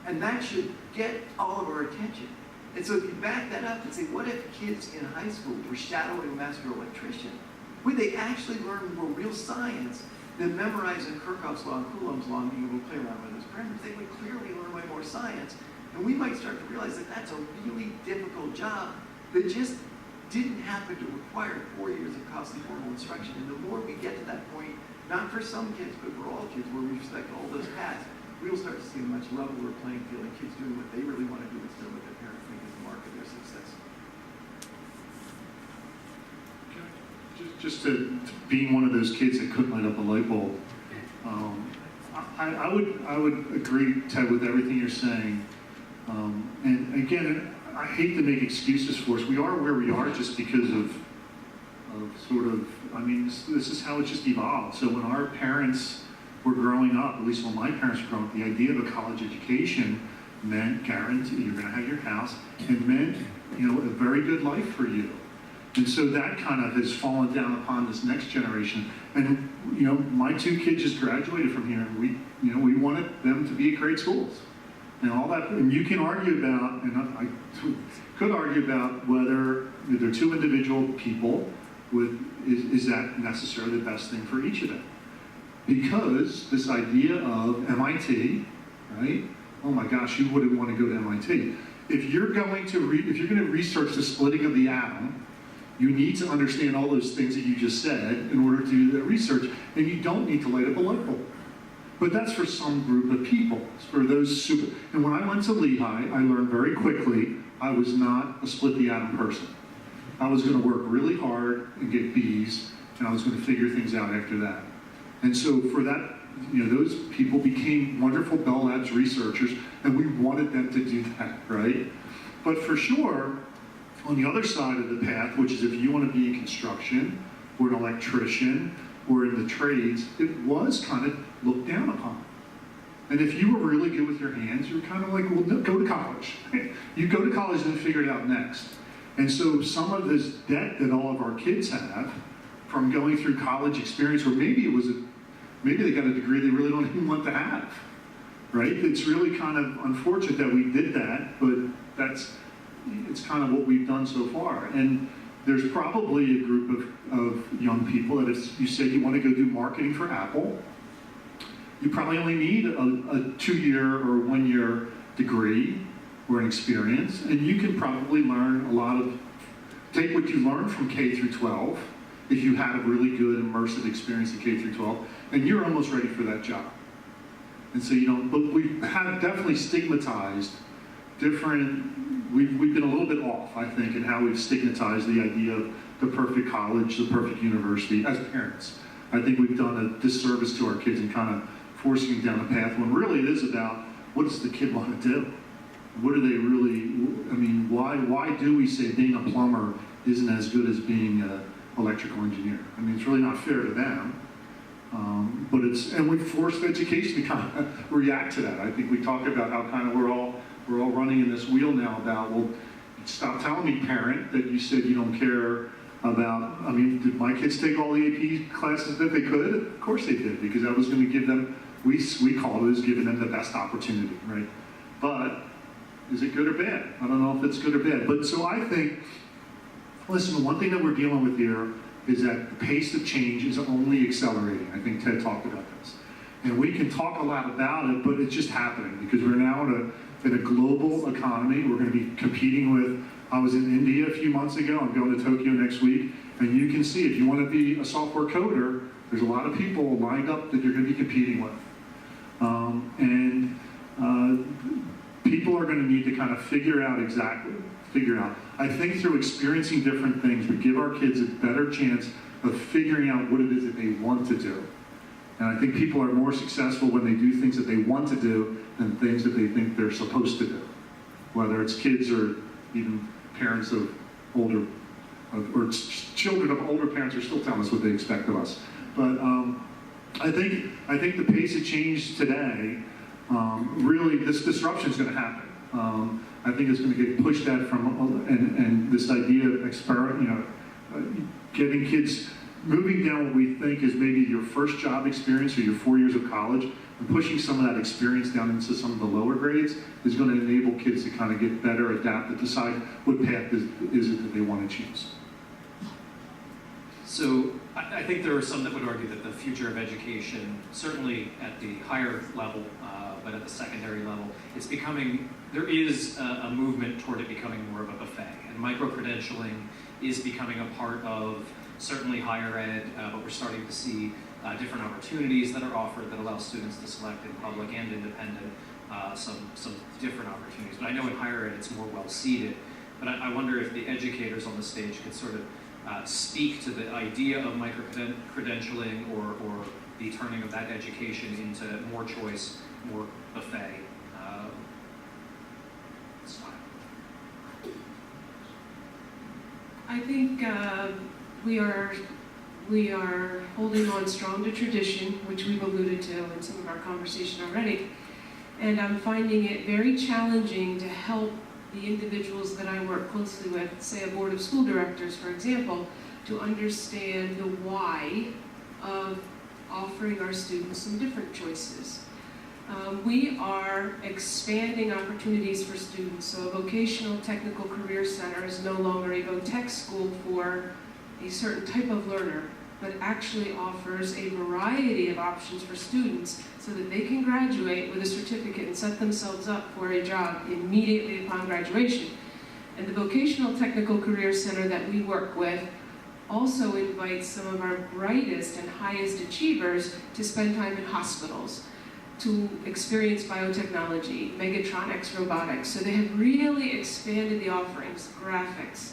And that should get all of our attention. And so if you back that up and say, what if kids in high school were shadowing a master electrician? Would they actually learn more real science than memorizing Kirchhoff's law and Coulomb's law and being able to play around with those parameters? They would clearly learn way more science. And we might start to realize that that's a really difficult job that just didn't happen to require 4 years of costly formal instruction. And the more we get to that point, not for some kids, but for all kids, where we respect all those paths, we will start to see a much leveler playing field and kids doing what they really want to do instead of what their parents think is the mark of their success. Just to being one of those kids that couldn't light up a light bulb, I would agree, Ted, with everything you're saying. And again, I hate to make excuses for us. We are where we are just because of this is how it's just evolved. So when our parents were growing up, at least when my parents were growing up, the idea of a college education meant guaranteed you're going to have your house, and meant a very good life for you. And so that kind of has fallen down upon this next generation. And my 2 kids just graduated from here, and we wanted them to be at great schools, and all that. And you can argue about, and I could argue about whether they're 2 individual people. Is that necessarily the best thing for each of them? Because this idea of MIT, right? Oh my gosh, you wouldn't want to go to MIT. If you're going to research the splitting of the atom, you need to understand all those things that you just said in order to do that research, and you don't need to light up a light bulb. But that's for some group of people. It's for those and when I went to Lehigh, I learned very quickly I was not a split the atom person. I was going to work really hard and get B's, and I was going to figure things out after that. And so for that, those people became wonderful Bell Labs researchers, and we wanted them to do that, right? But for sure, On the other side of the path, which is if you want to be in construction or an electrician or in the trades, it was kind of looked down upon. And if you were really good with your hands, you were kind of like, well, no, go to college. You go to college and then figure it out next. And so some of this debt that all of our kids have from going through college experience, or maybe maybe they got a degree they really don't even want to have, right? It's really kind of unfortunate that we did that, but it's kind of what we've done so far. And there's probably a group of young people that if you say you want to go do marketing for Apple, you probably only need a 2-year or 1-year degree or an experience, and you can probably learn take what you learned from K through 12, if you had a really good immersive experience in K through 12, and you're almost ready for that job. And so but we have definitely stigmatized we've been a little bit off, I think, in how we've stigmatized the idea of the perfect college, the perfect university as parents. I think we've done a disservice to our kids and kind of forcing them down a path when really it is about what does the kid want to do? What do they really, why do we say being a plumber isn't as good as being an electrical engineer? It's really not fair to them. And we've forced education to kind of react to that. I think we talk about how kind of we're all running in this wheel now about, well, stop telling me, parent, that you said you don't care about, did my kids take all the AP classes that they could? Of course they did, because that was going to give them, we call it as giving them the best opportunity, right? But is it good or bad? I don't know if it's good or bad. But so I think, listen, one thing that we're dealing with here is that the pace of change is only accelerating. I think Ted talked about this. And we can talk a lot about it, but it's just happening because we're now in a global economy. We're going to be competing with, I was in India a few months ago. I'm going to Tokyo next week. And you can see if you want to be a software coder, there's a lot of people lined up that you're going to be competing with. People are going to need to kind of figure out. I think through experiencing different things, we give our kids a better chance of figuring out what it is that they want to do. And I think people are more successful when they do things that they want to do than things that they think they're supposed to do. Whether it's kids or even parents of older, or children of older parents are still telling us what they expect of us. But I think the pace of change today, really, this disruption is going to happen. I think it's going to get pushed at from, and this idea of getting kids, moving down what we think is maybe your first job experience or your 4 years of college, and pushing some of that experience down into some of the lower grades is going to enable kids to kind of get better, adapt, and decide what path is it that they want to choose. So I think there are some that would argue that the future of education, certainly at the higher level, but at the secondary level, there is a movement toward it becoming more of a buffet. And microcredentialing is becoming a part of certainly higher ed, but we're starting to see different opportunities that are offered that allow students to select in public and independent some different opportunities. But I know in higher ed it's more well-seated. But I wonder if the educators on the stage could sort of speak to the idea of microcredentialing or the turning of that education into more choice, more buffet style. I think we are holding on strong to tradition, which we've alluded to in some of our conversation already. And I'm finding it very challenging to help the individuals that I work closely with, say a board of school directors, for example, to understand the why of offering our students some different choices. We are expanding opportunities for students, so a vocational technical career center is no longer a VOTech school for a certain type of learner, but actually offers a variety of options for students so that they can graduate with a certificate and set themselves up for a job immediately upon graduation. And the Vocational Technical Career Center that we work with also invites some of our brightest and highest achievers to spend time in hospitals, to experience biotechnology, megatronics, robotics. So they have really expanded the offerings, graphics,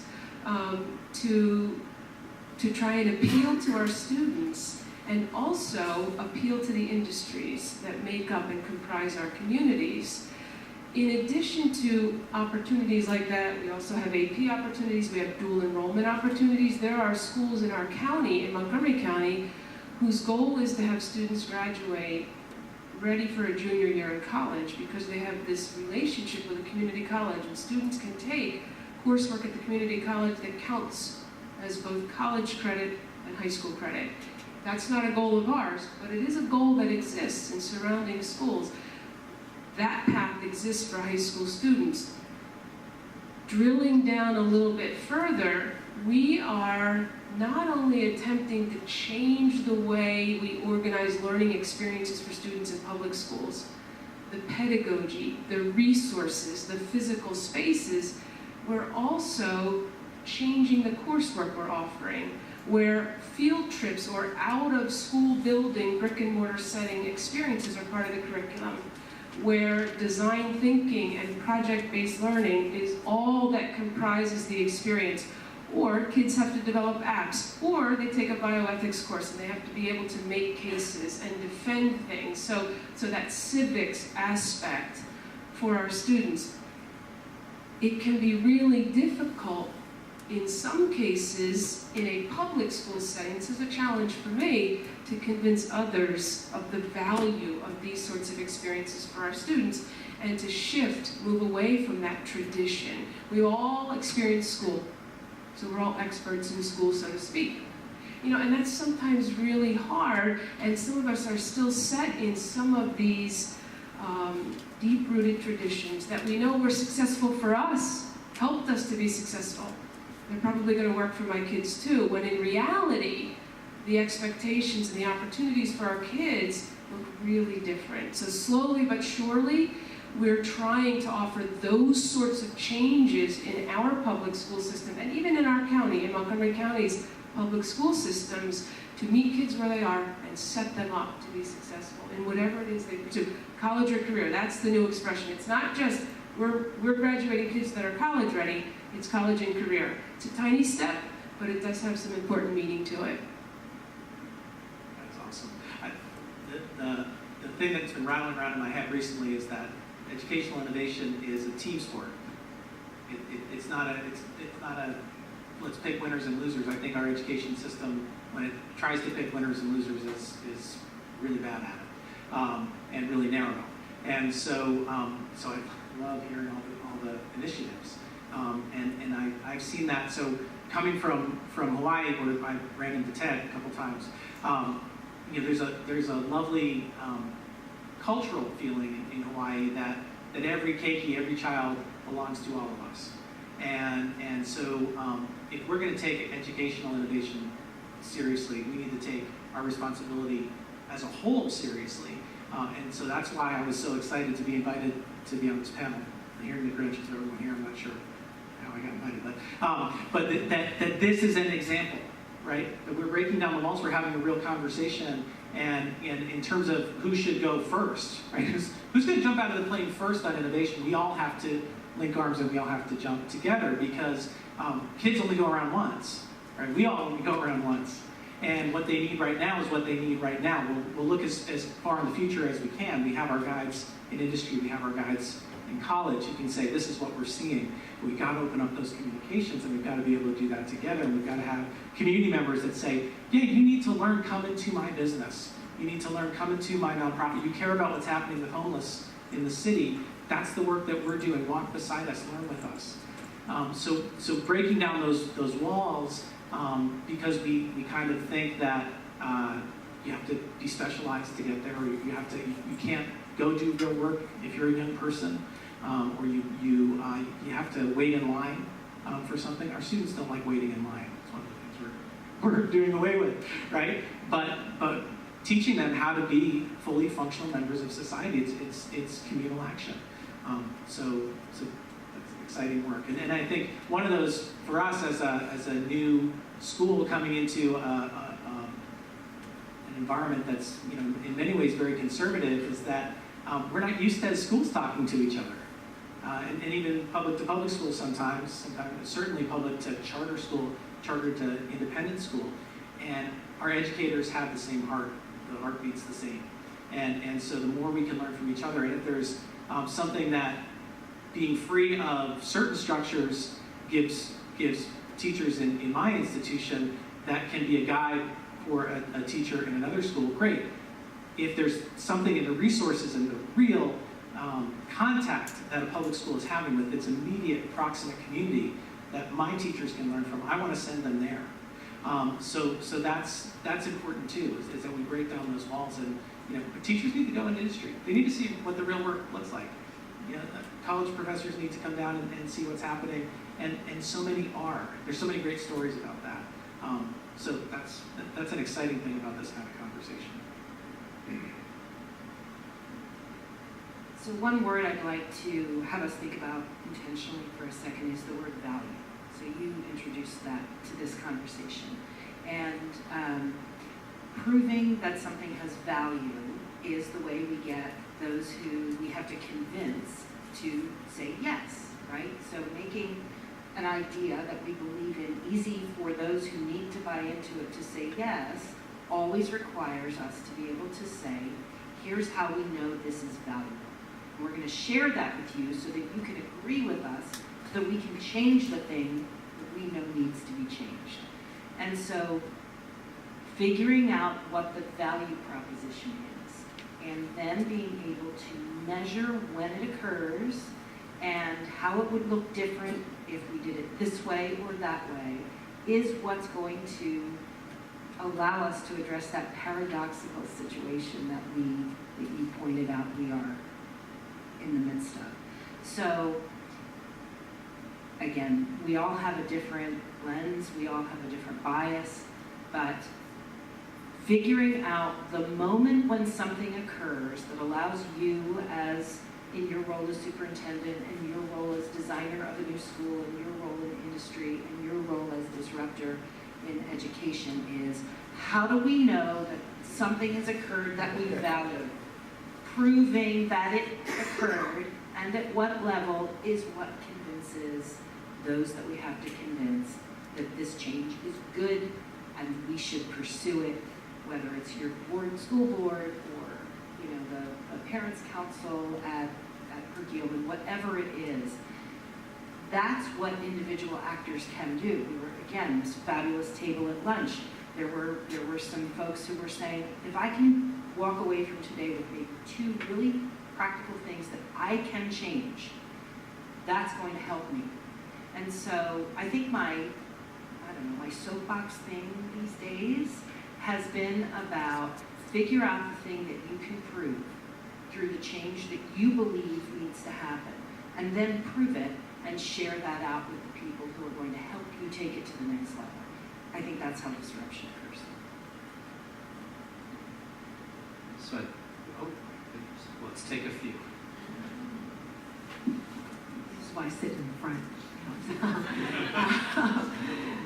to try and appeal to our students and also appeal to the industries that make up and comprise our communities. in addition to opportunities like that, we also have AP opportunities, we have dual enrollment opportunities. There are schools in our county, in Montgomery County, whose goal is to have students graduate ready for a junior year in college because they have this relationship with a community college, and students can take coursework at the community college that counts as both college credit and high school credit. That's not a goal of ours, but it is a goal that exists in surrounding schools. That path exists for high school students. Drilling down a little bit further, we are not only attempting to change the way we organize learning experiences for students in public schools, the pedagogy, the resources, the physical spaces, we're also changing the coursework we're offering, where field trips or out-of-school building, brick-and-mortar setting experiences are part of the curriculum, where design thinking and project-based learning is all that comprises the experience. Or kids have to develop apps, or they take a bioethics course and they have to be able to make cases and defend things. So that civics aspect for our students, it can be really difficult in some cases in a public school setting. This is a challenge for me to convince others of the value of these sorts of experiences for our students and to move away from that tradition. We all experience school. So we're all experts in school, so to speak. And that's sometimes really hard, and some of us are still set in some of these deep-rooted traditions that we know were successful for us, helped us to be successful. They're probably going to work for my kids too, when in reality, the expectations and the opportunities for our kids look really different. So slowly but surely, we're trying to offer those sorts of changes in our public school system, and even in our county, in Montgomery County's public school systems, to meet kids where they are and set them up to be successful in whatever it is they pursue. College or career, that's the new expression. It's not just we're graduating kids that are college ready, it's college and career. It's a tiny step, but it does have some important meaning to it. That's awesome. The thing that's been rattling around in my head recently is that educational innovation is a team sport. It's not a let's pick winners and losers. I think our education system, when it tries to pick winners and losers, is really bad at it and really narrow. And so I love hearing all the initiatives, and I've seen that. So coming from Hawaii, where I ran into Ted a couple times, there's a lovely cultural feeling in Hawaii that every keiki, every child belongs to all of us. And so if we're going to take educational innovation seriously, we need to take our responsibility as a whole seriously. And so that's why I was so excited to be invited to be on this panel. I'm hearing the credentials to everyone here. I'm not sure how I got invited, but that this is an example, right? That we're breaking down the walls, we're having a real conversation, and in terms of who should go first, right? Who's going to jump out of the plane first on innovation? We all have to link arms and we all have to jump together, because kids only go around once, right? We all only go around once. And what they need right now is what they need right now. We'll look as far in the future as we can. We have our guides in industry, we have our guides in college. You can say, this is what we're seeing. We've got to open up those communications, and we've got to be able to do that together. And we've got to have community members that say, yeah, you need to learn, come into my business. You need to learn, come into my nonprofit. You care about what's happening with homeless in the city. That's the work that we're doing. Walk beside us, learn with us. So breaking down those walls, because we kind of think that you have to be specialized to get there, or you can't go do real work if you're a young person, or you have to wait in line for something. Our students don't like waiting in line. It's one of the things we're doing away with, right? But teaching them how to be fully functional members of society, it's communal action. So that's exciting work. And I think one of those, for us as a new school coming into an environment that's in many ways very conservative, is that we're not used to as schools talking to each other. And even public to public schools sometimes, certainly public to charter school, charter to independent school. And our educators have the same heart, the heart beats the same. And so the more we can learn from each other, and if there's something that being free of certain structures gives teachers in my institution that can be a guide for a teacher in another school, great. If there's something in the resources and the real contact that a public school is having with its immediate proximate community that my teachers can learn from, I want to send them there. So that's important too, is that we break down those walls, and teachers need to go into industry. They need to see what the real work looks like. College professors need to come down and see what's happening, and so many are. There's so many great stories about that. So that's an exciting thing about this kind of conversation. So one word I'd like to have us think about intentionally for a second is the word value. So you introduced that to this conversation. And proving that something has value is the way we get those who we have to convince to say yes, right? So making an idea that we believe in easy for those who need to buy into it to say yes always requires us to be able to say, here's how we know this is valuable. And we're going to share that with you so that you can agree with us so that we can change the thing that we know needs to be changed. And so figuring out what the value proposition is and then being able to measure when it occurs and how it would look different if we did it this way or that way is what's going to allow us to address that paradoxical situation that you pointed out we are in the midst of. So again, we all have a different lens, we all have a different bias, but figuring out the moment when something occurs that allows you, as in your role as superintendent and your role as designer of a new school and your role in industry and your role as disruptor in education, is how do we know that something has occurred that we value? Proving that it occurred and at what level is what convinces those that we have to convince that this change is good and we should pursue it, whether it's your school board or the parents' council at Perkiomen, whatever it is. That's what individual actors can do. We were, again, this fabulous table at lunch. There were some folks who were saying, if I can walk away from today with maybe 2 really practical things that I can change, that's going to help me. And so I think my soapbox thing these days has been about figure out the thing that you can prove through the change that you believe needs to happen, and then prove it and share that out with the people who are going to help you take it to the next level. I think that's how disruption occurs. So, let's take a few. This is why I sit in the front.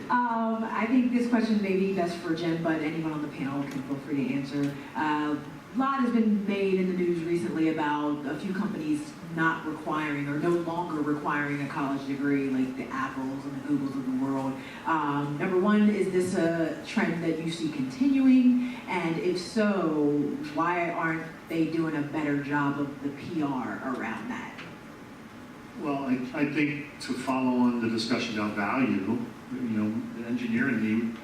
I think this question may be best for Jen, but anyone on the panel can feel free to answer. A lot has been made in the news recently about a few companies not requiring or no longer requiring a college degree, like the Apples and the Googles of the world. Number one, is this a trend that you see continuing? And if so, why aren't they doing a better job of the PR around that? Well, I think to follow on the discussion about value, the engineer in me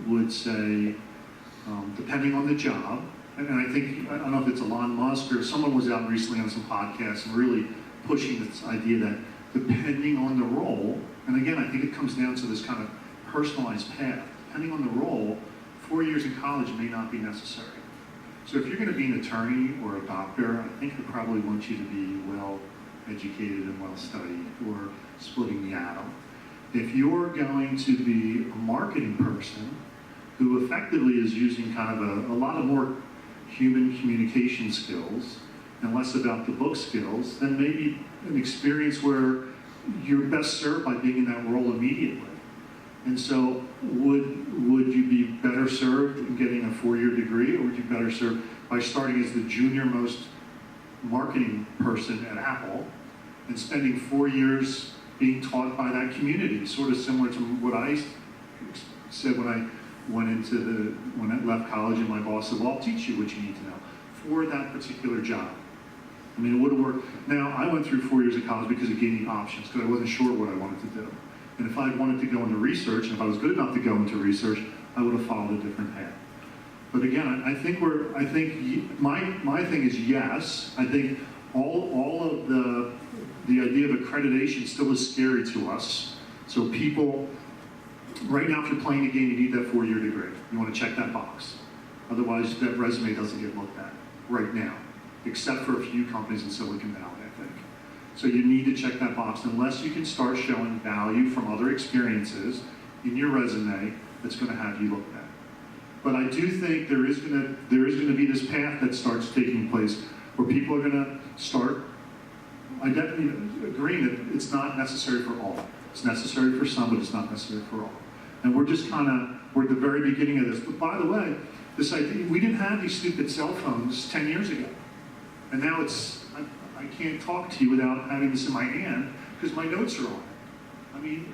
would say, depending on the job, and I think, I don't know if it's Elon Musk or someone was out recently on some podcasts and really pushing this idea that depending on the role, and again, I think it comes down to this kind of personalized path. Depending on the role, 4 years in college may not be necessary. So if you're going to be an attorney or a doctor, I think they probably want you to be well educated and well studied, or splitting the atom. If you're going to be a marketing person who effectively is using kind of a lot of more human communication skills and less about the book skills, then maybe an experience where you're best served by being in that role immediately. And so would you be better served in getting a 4-year degree, or would you be better served by starting as the junior most marketing person at Apple and spending 4 years being taught by that community, sort of similar to what I said when I left college and my boss said, well, I'll teach you what you need to know for that particular job. I mean, it would have worked. Now, I went through 4 years of college because it gave me options, because I wasn't sure what I wanted to do. And if I wanted to go into research, and if I was good enough to go into research, I would have followed a different path. But again, I think my thing is yes. I think all of the idea of accreditation still is scary to us. So people, right now if you're playing a game, you need that 4-year degree. You want to check that box. Otherwise, that resume doesn't get looked at right now, except for a few companies in Silicon Valley, I think. So you need to check that box unless you can start showing value from other experiences in your resume that's going to have you looked at. But I do think there is going to be this path that starts taking place where people are going to start agreeing that it's not necessary for all. It's necessary for some, but it's not necessary for all. And we're just we're at the very beginning of this. But by the way, this idea, we didn't have these stupid cell phones 10 years ago. And now I can't talk to you without having this in my hand because my notes are on it. I mean,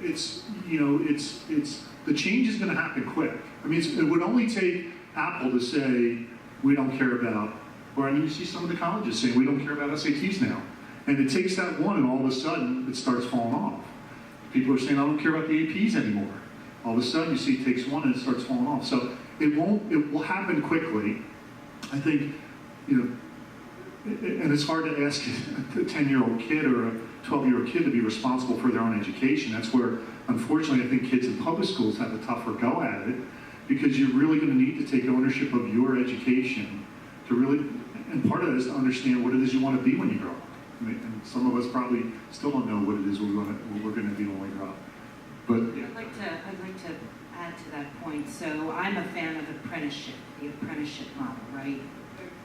the change is going to happen quick. I mean, it would only take Apple to say, we don't care about, or I mean, you see some of the colleges saying, we don't care about SATs now. And it takes that one, and all of a sudden, it starts falling off. People are saying, I don't care about the APs anymore. All of a sudden, you see it takes one, and it starts falling off. So it will happen quickly. I think, and it's hard to ask a 10-year-old kid or a 12-year-old kid to be responsible for their own education. That's where, unfortunately, I think kids in public schools have a tougher go at it because you're really going to need to take ownership of your education to really, and part of that is to understand what it is you want to be when you grow up. I mean, and some of us probably still don't know what it is we're going to be when we grow up. But yeah. I'd like to add to that point. So I'm a fan of apprenticeship, the apprenticeship model, right?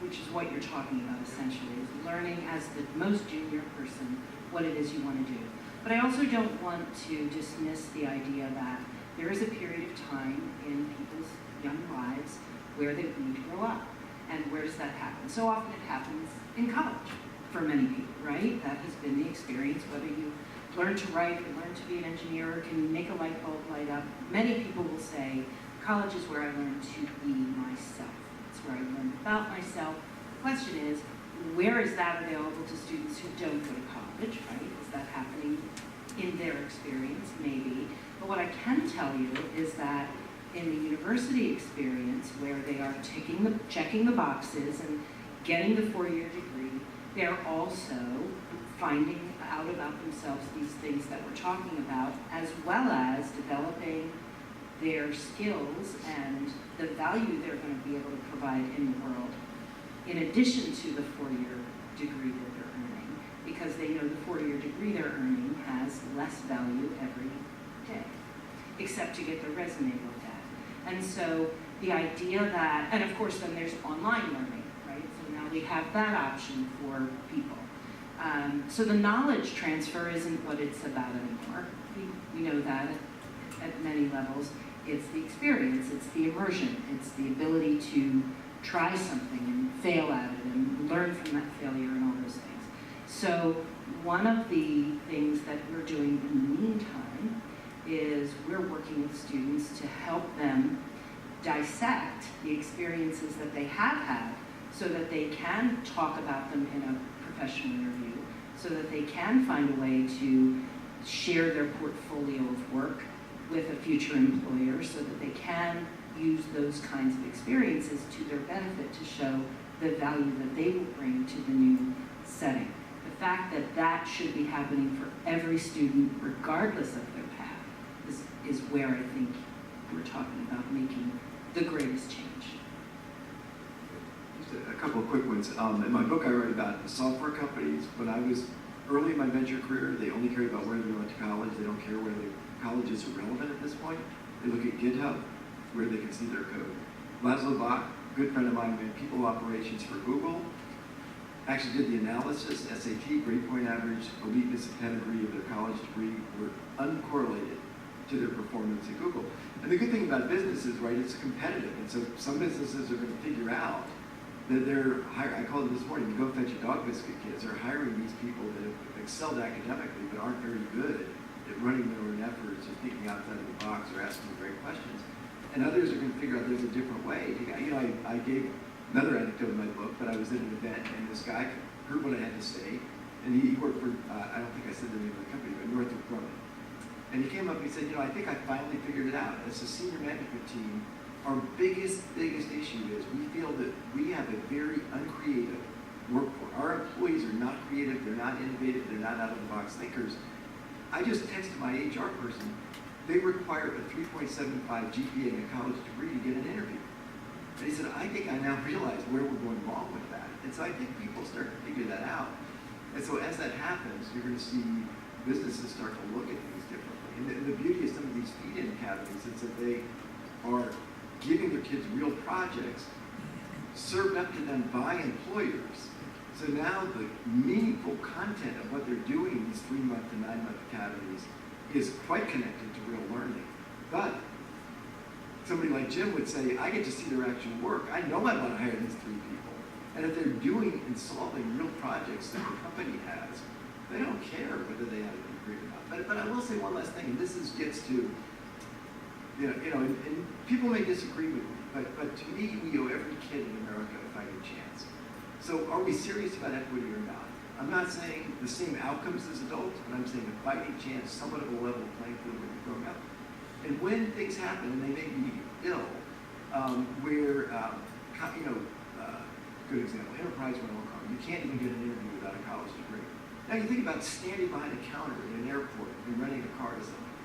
Which is what you're talking about essentially, is learning as the most junior person what it is you want to do. But I also don't want to dismiss the idea that there is a period of time in people's young lives where they need to grow up. And where does that happen? So often it happens in college for many people, right? That has been the experience, whether you learn to write or learn to be an engineer or can make a light bulb light up. Many people will say, college is where I learn to be myself. It's where I learn about myself. The question is, where is that available to students who don't go to college, right? Is that happening in their experience? Maybe. But what I can tell you is that in the university experience, where they are checking the boxes and getting the 4-year degree, they're also finding out about themselves these things that we're talking about, as well as developing their skills and the value they're going to be able to provide in the world, in addition to the 4-year degree that they're earning, because they know the 4-year degree they're earning has less value every day, except to get their resume looked at. And so the idea that, and of course then there's online learning, right? So now we have that option for people. So the knowledge transfer isn't what it's about anymore. We know that at many levels. It's the experience, it's the immersion, it's the ability to try something and fail at it and learn from that failure and all those things. So one of the things that we're doing in the meantime is we're working with students to help them dissect the experiences that they have had so that they can talk about them in a professional interview, so that they can find a way to share their portfolio of work with a future employer so that they can use those kinds of experiences to their benefit to show the value that they will bring to the new setting. The fact that that should be happening for every student, regardless of their path, is where I think we're talking about making the greatest change. Just a couple of quick ones. In my book, I write about software companies. When I was early in my venture career, they only care about where they went to college. They don't care whether college is irrelevant at this point. They look at GitHub, where they can see their code. Laszlo Bach, good friend of mine, ran people operations for Google, actually did the analysis, SAT, grade point average, eliteness and pedigree of their college degree were uncorrelated to their performance at Google. And the good thing about business is, right, it's competitive. And so some businesses are going to figure out that they're hiring, I called it this morning, the Go Fetch a Dog Biscuit kids are hiring these people that have excelled academically but aren't very good at running their own efforts or thinking outside of the box or asking great questions. And others are going to figure out there's a different way. I gave another anecdote in my book, but I was at an event and this guy heard what I had to say, and he worked for, I don't think I said the name of the company, but Northrop Grumman. And he came up and he said, I think I finally figured it out. As a senior management team, our biggest issue is we feel that we have a very uncreative workforce. Our employees are not creative, they're not innovative, they're not out-of-the-box thinkers. I just texted my HR person, they require a 3.75 GPA and a college degree to get an interview. And he said, I think I now realize where we're going wrong with that. And so I think people start to figure that out. And so as that happens, you're going to see businesses start to look at things differently. And the beauty of some of these feed-in academies is that they are giving their kids real projects served up to them by employers. So now the meaningful content of what they're doing in these 3-month to 9-month academies is quite connected to real learning. But somebody like Jim would say, I get to see their actual work. I know I want to hire these 3 people. And if they're doing and solving real projects that the company has, they don't care whether they have a degree or not. But I will say one last thing, and this gets to, and people may disagree with me, but to me, we owe every kid in America a fighting chance. So are we serious about equity or not? I'm not saying the same outcomes as adults, but I'm saying a fighting chance, somewhat of a level playing field when you're growing up. And when things happen, and they may be ill, good example, enterprise rental car. You can't even get an interview without a college degree. Now you think about standing behind a counter in an airport and renting a car to somebody.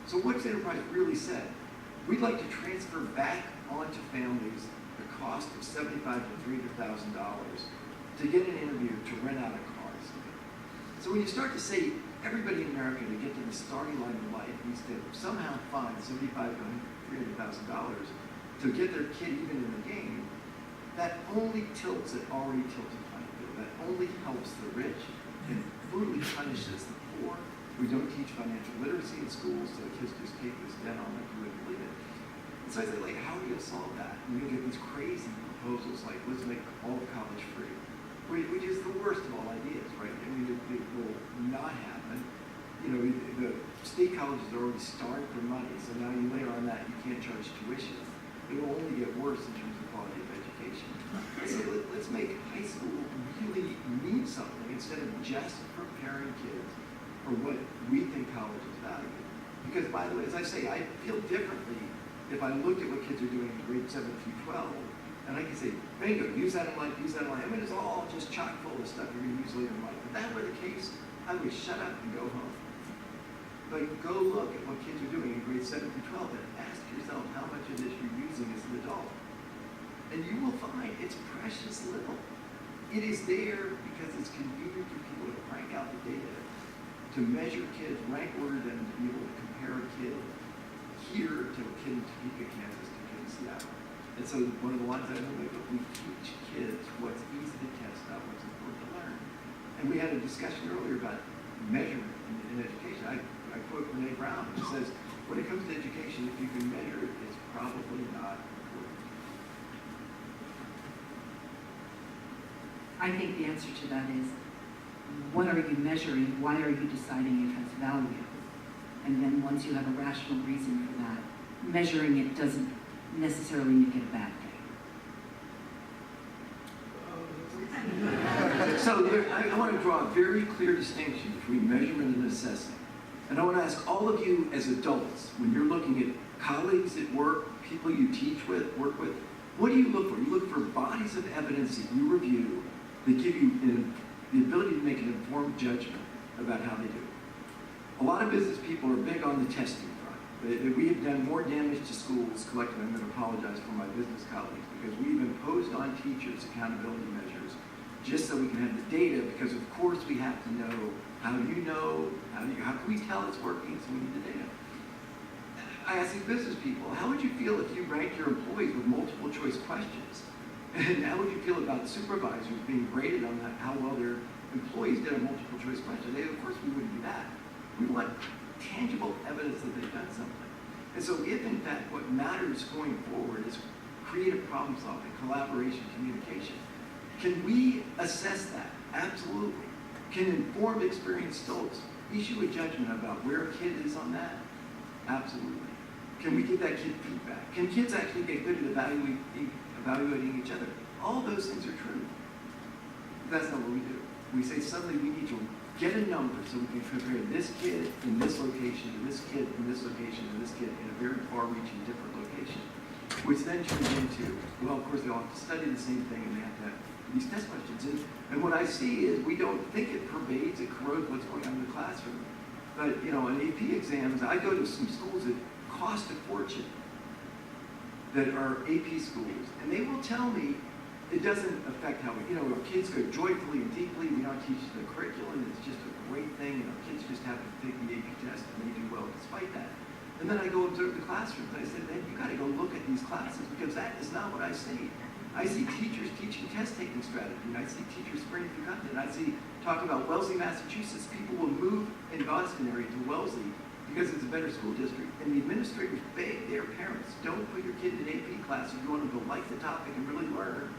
So what's enterprise really said? We'd like to transfer back onto families the cost of $75,000 to $300,000 to get an interview to rent out a car to somebody. So when you start to say everybody in America to get to the starting line of life needs to somehow find $75,000 to $300,000 to get their kid even in the game, that only tilts it already tilted playing field. That only helps the rich and brutally punishes the poor. We don't teach financial literacy in schools, so the kids just take this debt on like you wouldn't believe it. And so I say, how are you going to solve that? And you get these crazy proposals like, let's make all of college free, which is the worst of all ideas, right? I mean, it will not happen. The state colleges are already starved for money, so now you layer on that, you can't charge tuition. It will only get worse in terms of quality of education. I say, let's make high school really mean something instead of just preparing kids for what we think college is valued. Because, by the way, as I say, I feel differently if I look at what kids are doing in grade 7 through 12, and I can say, bingo, use that in life, use that in life. I mean, it's all just chock full of stuff you're going to use later in life. If that were the case, I would shut up and go home. But go look at what kids are doing in grade 7 through 12 and ask yourself how much of this you're using as an adult. And you will find it's precious little. It is there because it's convenient for people to crank out the data, to measure kids, rank order them, to be able to compare a kid here to a kid in Topeka, Kansas, to a kid in Seattle. And so one of the lines I know, we teach kids what's easy to test, not what's important to learn. And we had a discussion earlier about measurement in education. I quote Brene Brown, who says, when it comes to education, if you can measure it, it's probably not important. I think the answer to that is, what are you measuring? Why are you deciding it has value? And then once you have a rational reason for that, measuring it doesn't necessarily make it a bad thing. So I want to draw a very clear distinction between measurement and assessing. And I want to ask all of you as adults, when you're looking at colleagues at work, people you teach with, work with, what do you look for? You look for bodies of evidence that you review that give you the ability to make an informed judgment about how they do. A lot of business people are big on the testing front. We have done more damage to schools collectively. I'm going to apologize for my business colleagues because we've imposed on teachers accountability measures just so we can have the data, because of course we have to know how do you know, how can we tell it's working, so we need the data. I ask these business people, how would you feel if you ranked your employees with multiple choice questions? And how would you feel about supervisors being graded on that, how well their employees did a multiple choice question? Of course we wouldn't do that. We want tangible evidence that they've done something. And so if in fact what matters going forward is creative problem solving, collaboration, communication, can we assess that? Absolutely. Can informed, experienced adults issue a judgment about where a kid is on that? Absolutely. Can we give that kid feedback? Can kids actually get good at evaluating each other? all those things are true. That's not what we do. We say suddenly we need to get a number so we can compare this kid in this location to this kid in this location to this kid in a very far-reaching different location, which then turns into, well, of course, they all have to study the same thing and they have to have these test questions. And what I see is we don't think it pervades, it corrodes what's going on in the classroom. But, you know, on AP exams, I go to some schools that cost a fortune that are AP schools, and they will tell me it doesn't affect how we, you know, our kids go joyfully and deeply. We don't teach the curriculum. It's just a great thing, and our kids just happen to take the AP test and they do well despite that. And then I go observe the classrooms. I said, man, you got to go look at these classes because that is not what I see. I see teachers teaching test-taking strategy, and I see teachers sprinting through content. I see talk about Wellesley, Massachusetts. People will move in Boston area to Wellesley because it's a better school district, and the administrators beg their parents, don't put your kid in an AP class if you want them to like the topic and really learn.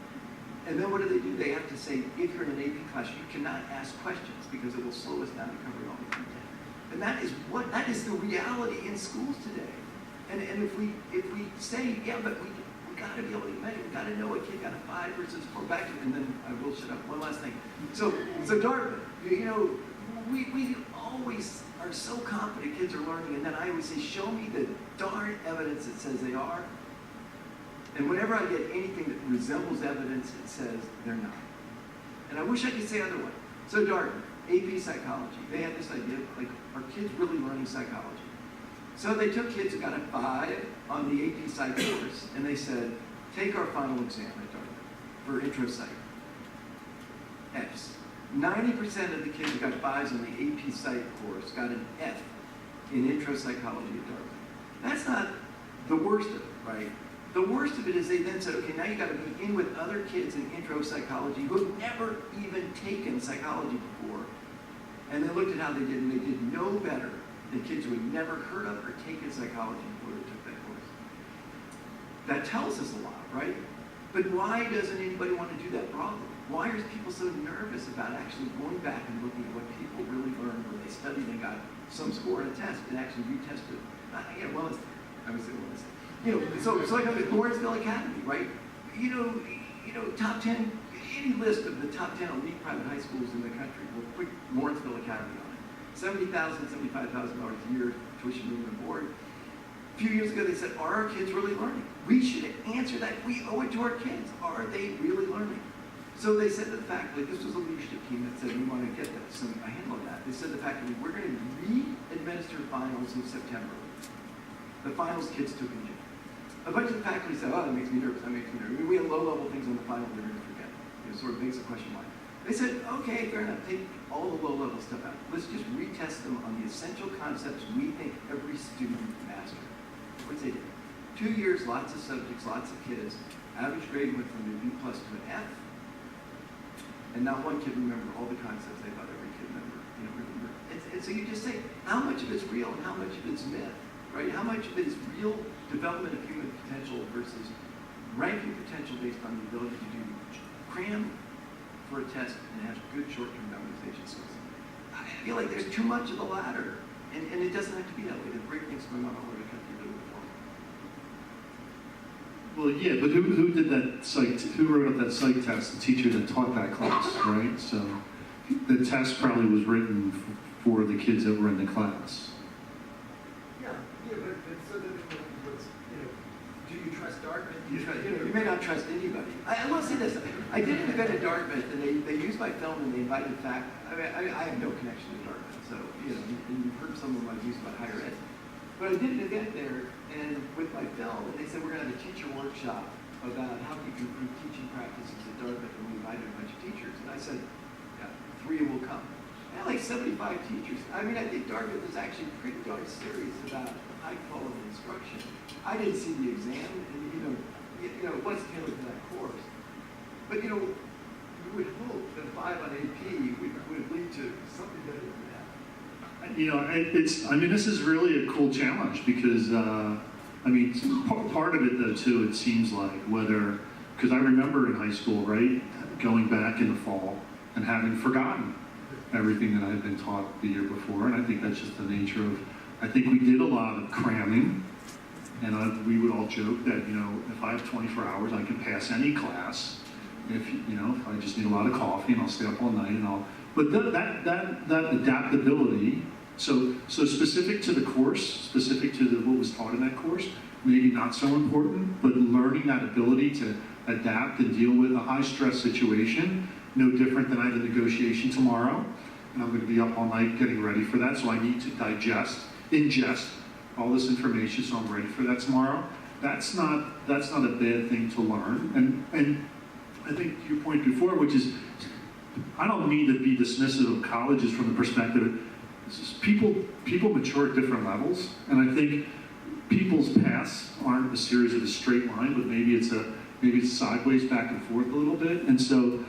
And then what do? They have to say, if you're in an AP class, you cannot ask questions because it will slow us down to covering all the content. And that is the reality in schools today. And if we say, yeah, but we got to be able to measure, we got to know a kid got a 5 versus 4 back, and then I will shut up. One last thing. So Dartmouth, you know, we always are so confident kids are learning, and then I always say, show me the darn evidence that says they are. And whenever I get anything that resembles evidence, it says they're not. And I wish I could say otherwise. So Dartmouth, AP psychology, they had this idea, like, are kids really learning psychology? So they took kids who got a 5 on the AP psych course, and they said, take our final exam at Dartmouth for intro psych. Fs. 90% of the kids who got 5s on the AP psych course got an F in intro psychology at Dartmouth. That's not the worst of it, right? The worst of it is they then said, okay, now you got to be in with other kids in intro psychology who have never even taken psychology before. And they looked at how they did, and they did no better than kids who had never heard of or taken psychology before they took that course. That tells us a lot, right? But why doesn't anybody want to do that broadly? Why are people so nervous about actually going back and looking at what people really learned when they studied and got some score on a test and actually retested? I would say wellness. You know, so like at Lawrenceville Academy, right? You know, top 10, any list of the top 10 elite private high schools in the country will put Lawrenceville Academy on it. $70,000, $75,000 a year tuition, room, and board. A few years ago, they said, are our kids really learning? We should answer that. We owe it to our kids. Are they really learning? So they said to the faculty, this was a leadership team that said, we want to get a handle on that. They said to the faculty, we're going to re-administer finals in September. The finals kids took in June. A bunch of the faculty said, oh, that makes me nervous, that makes me nervous. I mean, we have low-level things on the final we're going to forget. It sort of begs the question why. They said, okay, fair enough, take all the low-level stuff out. Let's just retest them on the essential concepts we think every student mastered. What'd they do? 2 years, lots of subjects, lots of kids. Average grade went from a B+ to an F. And not one kid remembered all the concepts they thought every kid remembered. And so you just say, how much of it's real and how much of it's myth, right? How much of it is real development of human potential versus ranking potential based on the ability to do cram for a test and have good short-term memorization skills. I feel like there's too much of the latter, and it doesn't have to be that way. There's great things going on all over the country that are Well, yeah, but who did that psych? Who wrote up that psych test? The teacher that taught that class, right? So the test probably was written for the kids that were in the class. but so then what's, do you trust Dartmouth? You may not trust anybody. I will say this. I did an event at Dartmouth, and they used my film, and they invited fact. I mean, I have no connection to Dartmouth, so, and you've heard some of my views about higher ed. But I did an event there, and with my film, and they said, we're going to have a teacher workshop about how you can improve teaching practices at Dartmouth, and we invited a bunch of teachers. And I said, yeah, 3 will come. I had like 75 teachers. I mean, I think Dartmouth is actually pretty darn serious about high quality instruction. I didn't see the exam, and it wasn't tailored to that course. But you would hope that 5 on AP would lead to something better than that. This is really a cool challenge because, part of it though too, it seems like because I remember in high school, right, going back in the fall and having forgotten everything that I had been taught the year before, and I think that's just the nature of, I think we did a lot of cramming, and we would all joke that, if I have 24 hours, I can pass any class, if I just need a lot of coffee and I'll stay up all night but that adaptability, so specific to the course, specific to what was taught in that course, maybe not so important, but learning that ability to adapt and deal with a high stress situation, no different than I have a negotiation tomorrow, and I'm going to be up all night getting ready for that, so I need to ingest all this information so I'm ready for that tomorrow. That's not a bad thing to learn. And I think your point before, which is, I don't mean to be dismissive of colleges from the perspective, people mature at different levels, and I think people's paths aren't a series of a straight line, but maybe it's sideways back and forth a little bit. And so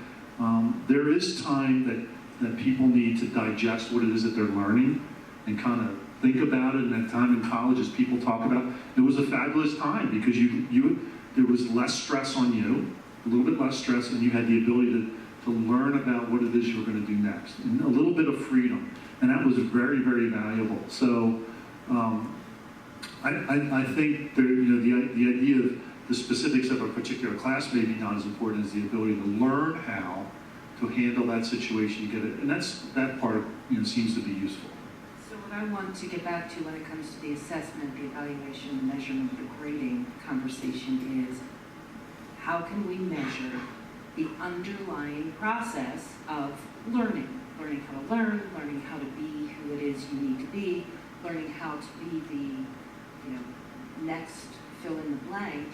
there is time that people need to digest what it is that they're learning and kind of think about it. And that time in college, as people talk about, it was a fabulous time because there was less stress on you, a little bit less stress, and you had the ability to learn about what it is you were going to do next, and a little bit of freedom. And that was very, very valuable. So I think the idea of the specifics of a particular class may be not as important as the ability to learn how to handle that situation, get it, and that part seems to be useful. So what I want to get back to when it comes to the assessment, the evaluation, the measurement, the grading conversation is, how can we measure the underlying process of learning how to learn, learning how to be who it is you need to be, learning how to be the next fill in the blank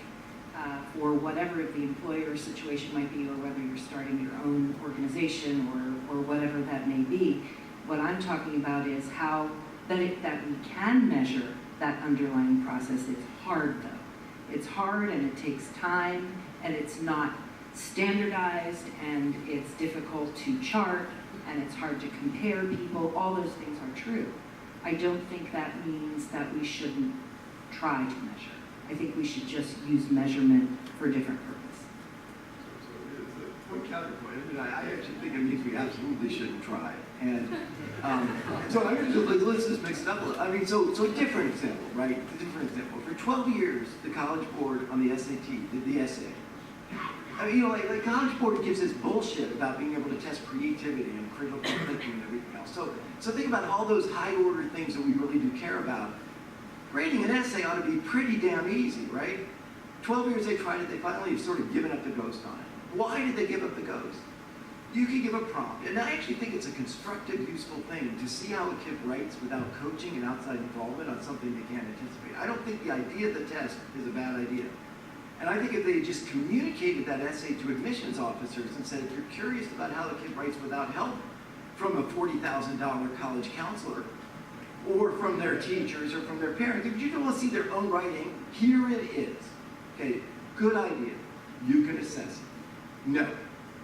for whatever the employer situation might be, or whether you're starting your own organization or whatever that may be. What I'm talking about is how that we can measure that underlying process. It's hard though. It's hard and it takes time and it's not standardized and it's difficult to chart and it's hard to compare people. All those things are true. I don't think that means that we shouldn't try to measure. I think we should just use measurement for a different purpose. So one counterpoint, I actually think it means we absolutely shouldn't try. And so let's just mix it up a little. I mean, so a different example, right? A different example. For 12 years, the College Board on the SAT did the essay. I mean, like College Board gives us bullshit about being able to test creativity and critical thinking and everything else. So think about all those high-order things that we really do care about. Grading an essay ought to be pretty damn easy, right? 12 years they tried it, they finally have sort of given up the ghost on it. Why did they give up the ghost? You can give a prompt, and I actually think it's a constructive, useful thing to see how a kid writes without coaching and outside involvement on something they can't anticipate. I don't think the idea of the test is a bad idea. And I think if they just communicated that essay to admissions officers and said, if you're curious about how the kid writes without help from a $40,000 college counselor, or from their teachers, or from their parents, if you don't want to see their own writing, here it is. Okay, good idea. You can assess it. No,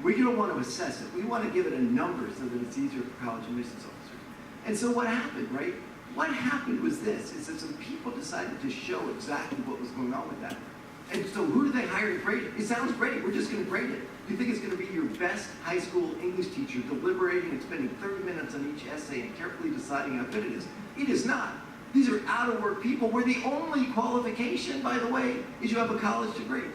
we don't want to assess it. We want to give it a number so that it's easier for college admissions officers. And so what happened, right? What happened was this, is that some people decided to show exactly what was going on with that. And so who do they hire to grade it? It sounds great, we're just going to grade it. You think it's going to be your best high school English teacher deliberating and spending 30 minutes on each essay and carefully deciding how good it is. It is not. These are out-of-work people where the only qualification, by the way, is you have a college degree.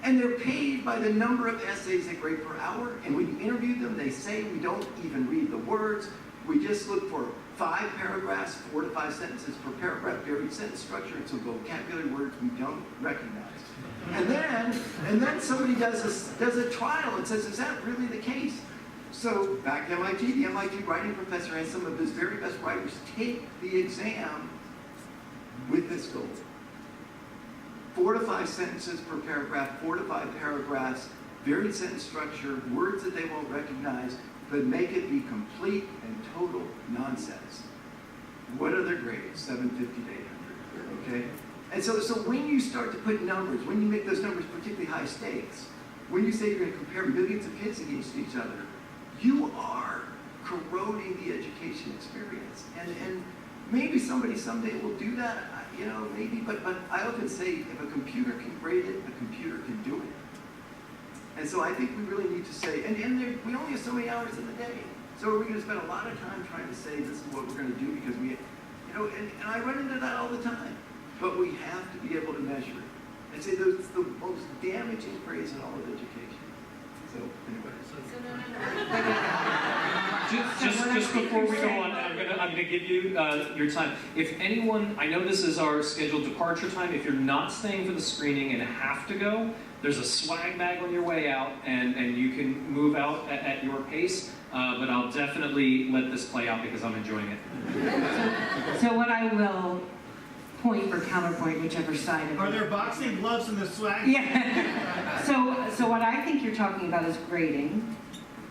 And they're paid by the number of essays they grade per hour. And when you interview them, they say we don't even read the words. We just look for 5 paragraphs, 4 to 5 sentences per paragraph, varied sentence structure, and some vocabulary words we don't recognize. And then somebody does a trial and says, is that really the case? So back to MIT, the MIT writing professor has some of his very best writers take the exam with this goal. 4 to 5 sentences per paragraph, 4 to 5 paragraphs, varied sentence structure, words that they won't recognize, but make it be complete and total nonsense. What are their grades? 750 to 800, okay? And so when you start to put numbers, when you make those numbers particularly high stakes, when you say you're going to compare millions of kids against each other, you are corroding the education experience. And maybe somebody someday will do that, maybe, but I often say if a computer can grade it, a computer can do it. And so I think we really need to say, and we only have so many hours in the day. So are we going to spend a lot of time trying to say this is what we're going to do because we, and I run into that all the time. But we have to be able to measure it. And say that's the most damaging phrase in all of education. So Just before we go on, I'm gonna give you your time. If anyone, I know this is our scheduled departure time. If you're not staying for the screening and have to go, there's a swag bag on your way out, and you can move out at your pace. But I'll definitely let this play out because I'm enjoying it. So what I will point or counterpoint, whichever side of Are it. there boxing gloves in the swag? Yeah. So what I think you're talking about is grading,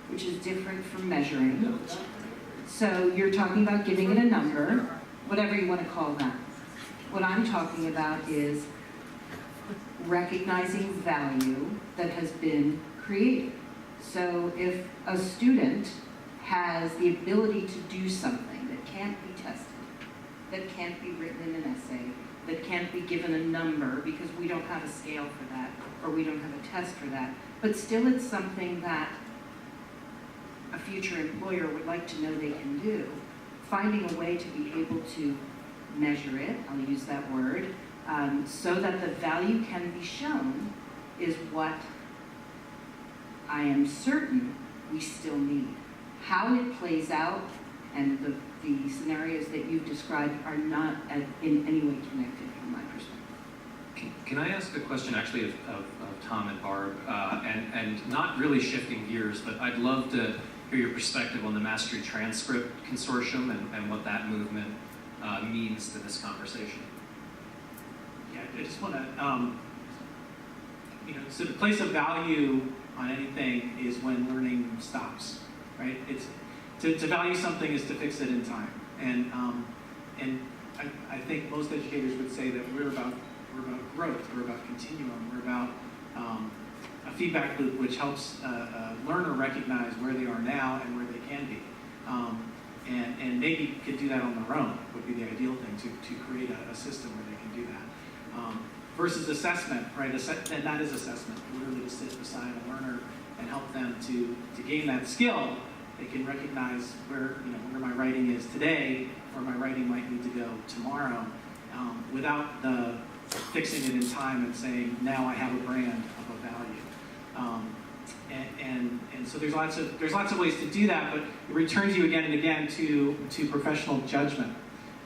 which is different from measuring. So you're talking about giving it a number, whatever you want to call that. What I'm talking about is recognizing value that has been created. So if a student has the ability to do something that can't be tested, that can't be written in an essay, that can't be given a number because we don't have a scale for that, or we don't have a test for that, but still it's something that a future employer would like to know they can do, finding a way to be able to measure it, I'll use that word, so that the value can be shown is what I am certain we still need. How it plays out and the scenarios that you've described are not in any way connected from my perspective. Can I ask a question actually of Tom and Barb, and not really shifting gears, but I'd love to hear your perspective on the Mastery Transcript Consortium and what that movement means to this conversation. Yeah, I just want to, so the place of value on anything is when learning stops, right? It's to value something is to fix it in time, and I think most educators would say that we're about growth, we're about continuum, we're about a feedback loop which helps a learner recognize where they are now and where they can be, and maybe could do that on their own would be the ideal thing to create a system where they can do that. Versus assessment, right? And that is assessment, literally to sit beside a learner and help them to gain that skill. They can recognize where my writing is today, where my writing might need to go tomorrow, without the fixing it in time and saying, now I have a brand of a value. And so there's lots of ways to do that, but it returns you again and again to professional judgment,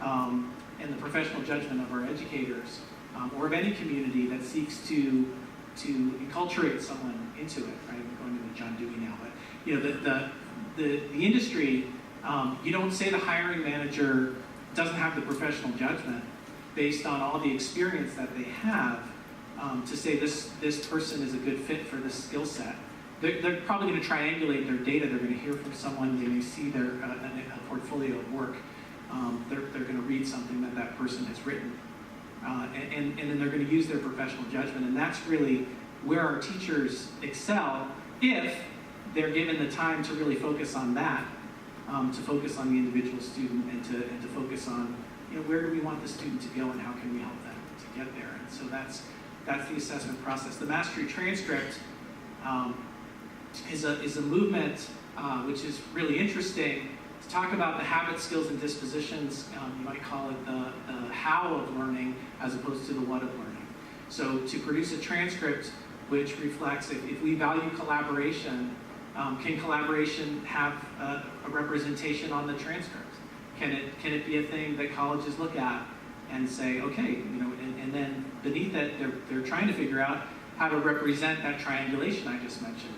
and the professional judgment of our educators, or of any community that seeks to enculturate someone into it. Right, I'm going into John Dewey now, but the industry, you don't say the hiring manager doesn't have the professional judgment based on all the experience that they have to say this person is a good fit for this skill set. They're probably going to triangulate their data. They're going to hear from someone. They may see their a portfolio of work. They're going to read something that person has written. And then they're going to use their professional judgment. And that's really where our teachers excel if they're given the time to really focus on that, to focus on the individual student and to focus on where do we want the student to go and how can we help them to get there. And so that's the assessment process. The Mastery Transcript is a movement which is really interesting to talk about the habits, skills, and dispositions. You might call it the how of learning as opposed to the what of learning. So to produce a transcript which reflects, if we value collaboration, can collaboration have a representation on the transcript? Can it be a thing that colleges look at and say, okay, and then beneath it, they're trying to figure out how to represent that triangulation I just mentioned.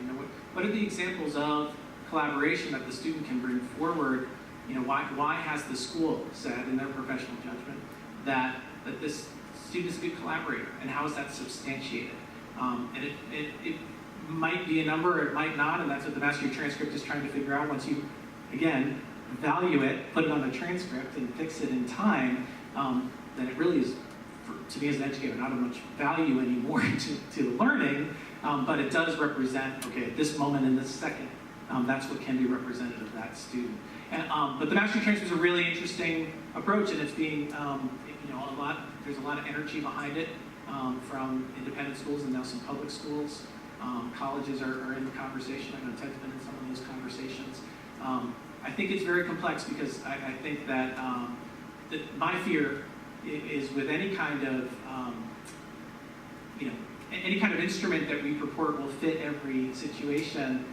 What are the examples of collaboration that the student can bring forward? Why has the school said in their professional judgment that this student is a good collaborator, and how is that substantiated? And it might be a number, or it might not, and that's what the Mastery Transcript is trying to figure out. Once you, again, value it, put it on the transcript, and fix it in time, then it really is, to me as an educator, not of much value anymore to the learning, but it does represent, okay, at this moment in this second, that's what can be representative of that student. And, but the Mastery Transcript is a really interesting approach, and it's being, there's a lot of energy behind it from independent schools and now some public schools. Colleges are in the conversation. I know Ted's been in some of those conversations. I think it's very complex because I think that my fear is with any kind of any kind of instrument that we purport will fit every situation,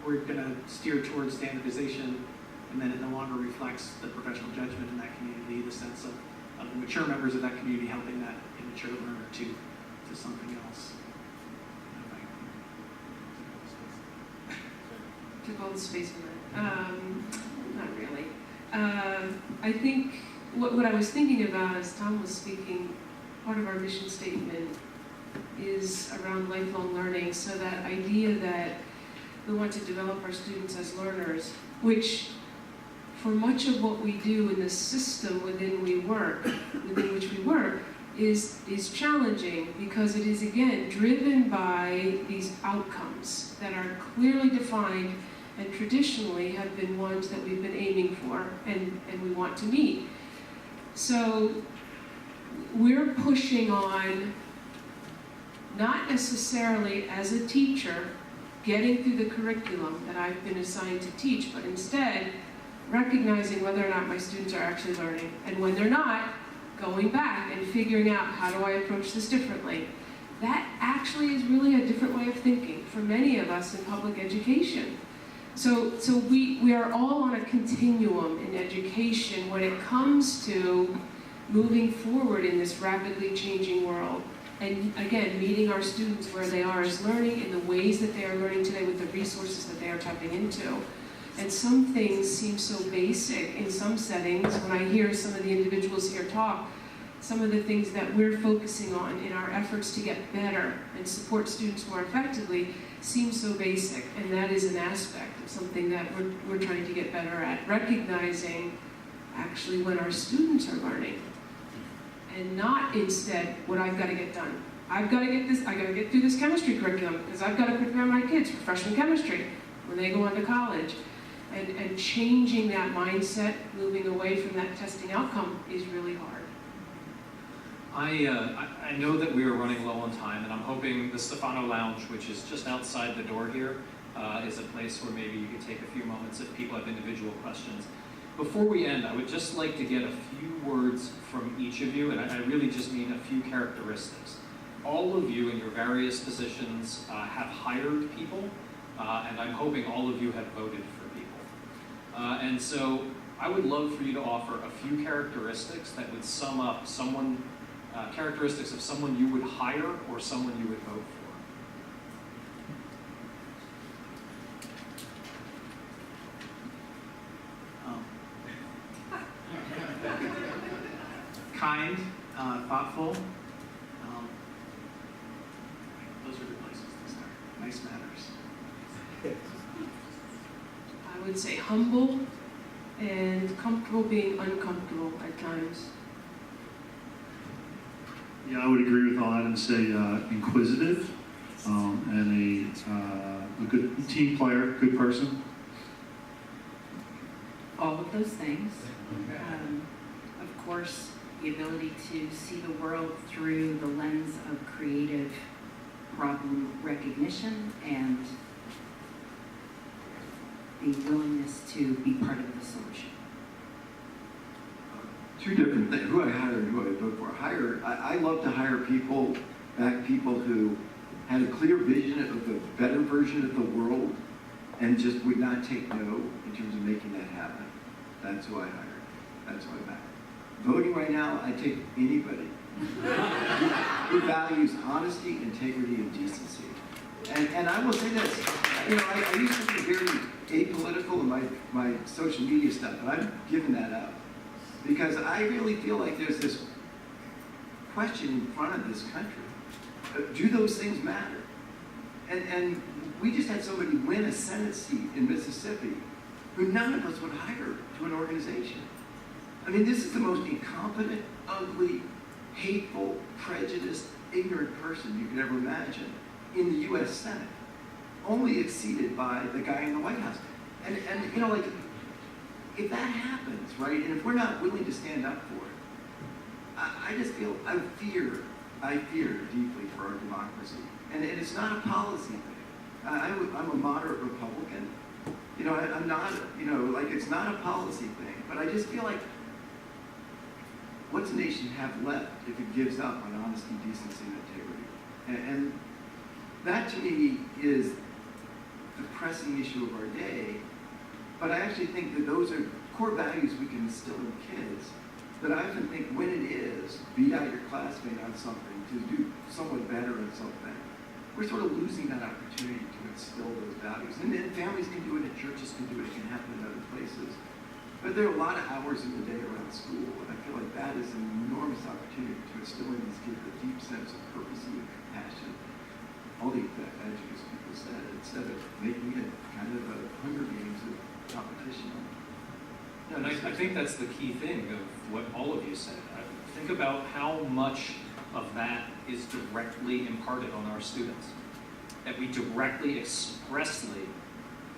we're going to steer towards standardization, and then it no longer reflects the professional judgment in that community, the sense of the mature members of that community helping that immature learner to something else. Took all the space from that. Not really. I think what I was thinking about as Tom was speaking, part of our mission statement is around lifelong learning. So that idea that we want to develop our students as learners, which for much of what we do in the system within which we work, is challenging because it is, again, driven by these outcomes that are clearly defined and traditionally have been ones that we've been aiming for and we want to meet. So we're pushing on, not necessarily as a teacher, getting through the curriculum that I've been assigned to teach, but instead recognizing whether or not my students are actually learning. And when they're not, going back and figuring out, how do I approach this differently? That actually is really a different way of thinking for many of us in public education. So we are all on a continuum in education when it comes to moving forward in this rapidly changing world. And again, meeting our students where they are as learning in the ways that they are learning today with the resources that they are tapping into. And some things seem so basic in some settings. When I hear some of the individuals here talk, some of the things that we're focusing on in our efforts to get better and support students more effectively seem so basic. And that is an aspect of something that we're trying to get better at, recognizing actually when our students are learning. And not instead what I've got to get done. I've got to get this, I got to get through this chemistry curriculum because I've got to prepare my kids for freshman chemistry when they go on to college. And changing that mindset, moving away from that testing outcome is really hard. I know that we are running low on time, and I'm hoping the Stefano Lounge, which is just outside the door here, is a place where maybe you could take a few moments if people have individual questions. Before we end, I would just like to get a few words from each of you, and I really just mean a few characteristics. All of you in your various positions have hired people, and I'm hoping all of you have voted for people. And so I would love for you to offer a few characteristics that would sum up characteristics of someone you would hire or someone you would vote for. Kind, thoughtful. Those are good places to start. Nice manners. I would say humble and comfortable being uncomfortable at times. Yeah, I would agree with all that and say inquisitive and a good team player, good person. All of those things. Of course, the ability to see the world through the lens of creative problem recognition and the willingness to be part of the solution. Two different things, who I hire and who I vote for. I love to hire people who had a clear vision of a better version of the world and just would not take no in terms of making that happen. That's who I hire. That's who I hire. Voting right now, I take anybody who values honesty, integrity, and decency. And I will say this, I used to be very apolitical in my social media stuff, but I've given that up. Because I really feel like there's this question in front of this country. Do those things matter? And we just had somebody win a Senate seat in Mississippi who none of us would hire to an organization. I mean, this is the most incompetent, ugly, hateful, prejudiced, ignorant person you could ever imagine in the U.S. Senate, only exceeded by the guy in the White House. And if that happens, right, and if we're not willing to stand up for it, I just feel, I fear deeply for our democracy. And it's not a policy thing. I'm a moderate Republican. I'm not, it's not a policy thing. But I just feel like, what's a nation have left if it gives up on honesty, decency, and integrity? And that to me is the pressing issue of our day. But I actually think that those are core values we can instill in kids. But I often think when it is, beat out your classmate on something, to do somewhat better at something, we're sort of losing that opportunity to instill those values. And then families can do it, and churches can do it, it can happen in other places. But there are a lot of hours in the day around school, and I feel like that is an enormous opportunity to instill in these kids a deep sense of purpose and passion. All the adjectives people said, instead of making it kind of a Hunger Games of competition. And I think that's the key thing of what all of you said. Think about how much of that is directly imparted on our students. That we directly, expressly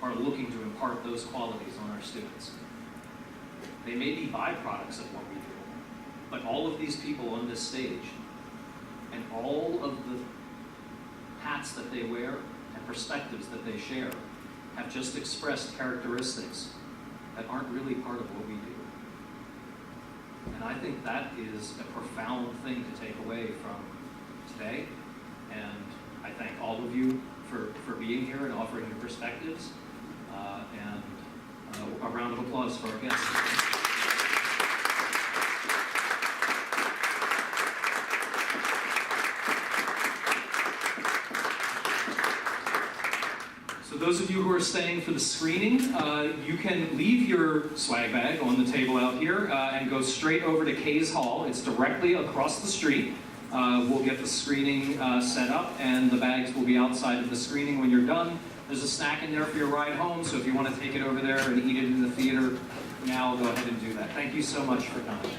are looking to impart those qualities on our students. They may be byproducts of what we do, but all of these people on this stage and all of the hats that they wear and perspectives that they share have just expressed characteristics that aren't really part of what we do. And I think that is a profound thing to take away from today. And I thank all of you for being here and offering your perspectives. And a round of applause for our guests. So those of you who are staying for the screening, you can leave your swag bag on the table out here and go straight over to Kay's Hall. It's directly across the street. We'll get the screening set up, and the bags will be outside of the screening when you're done. There's a snack in there for your ride home, so if you want to take it over there and eat it in the theater now, go ahead and do that. Thank you so much for coming.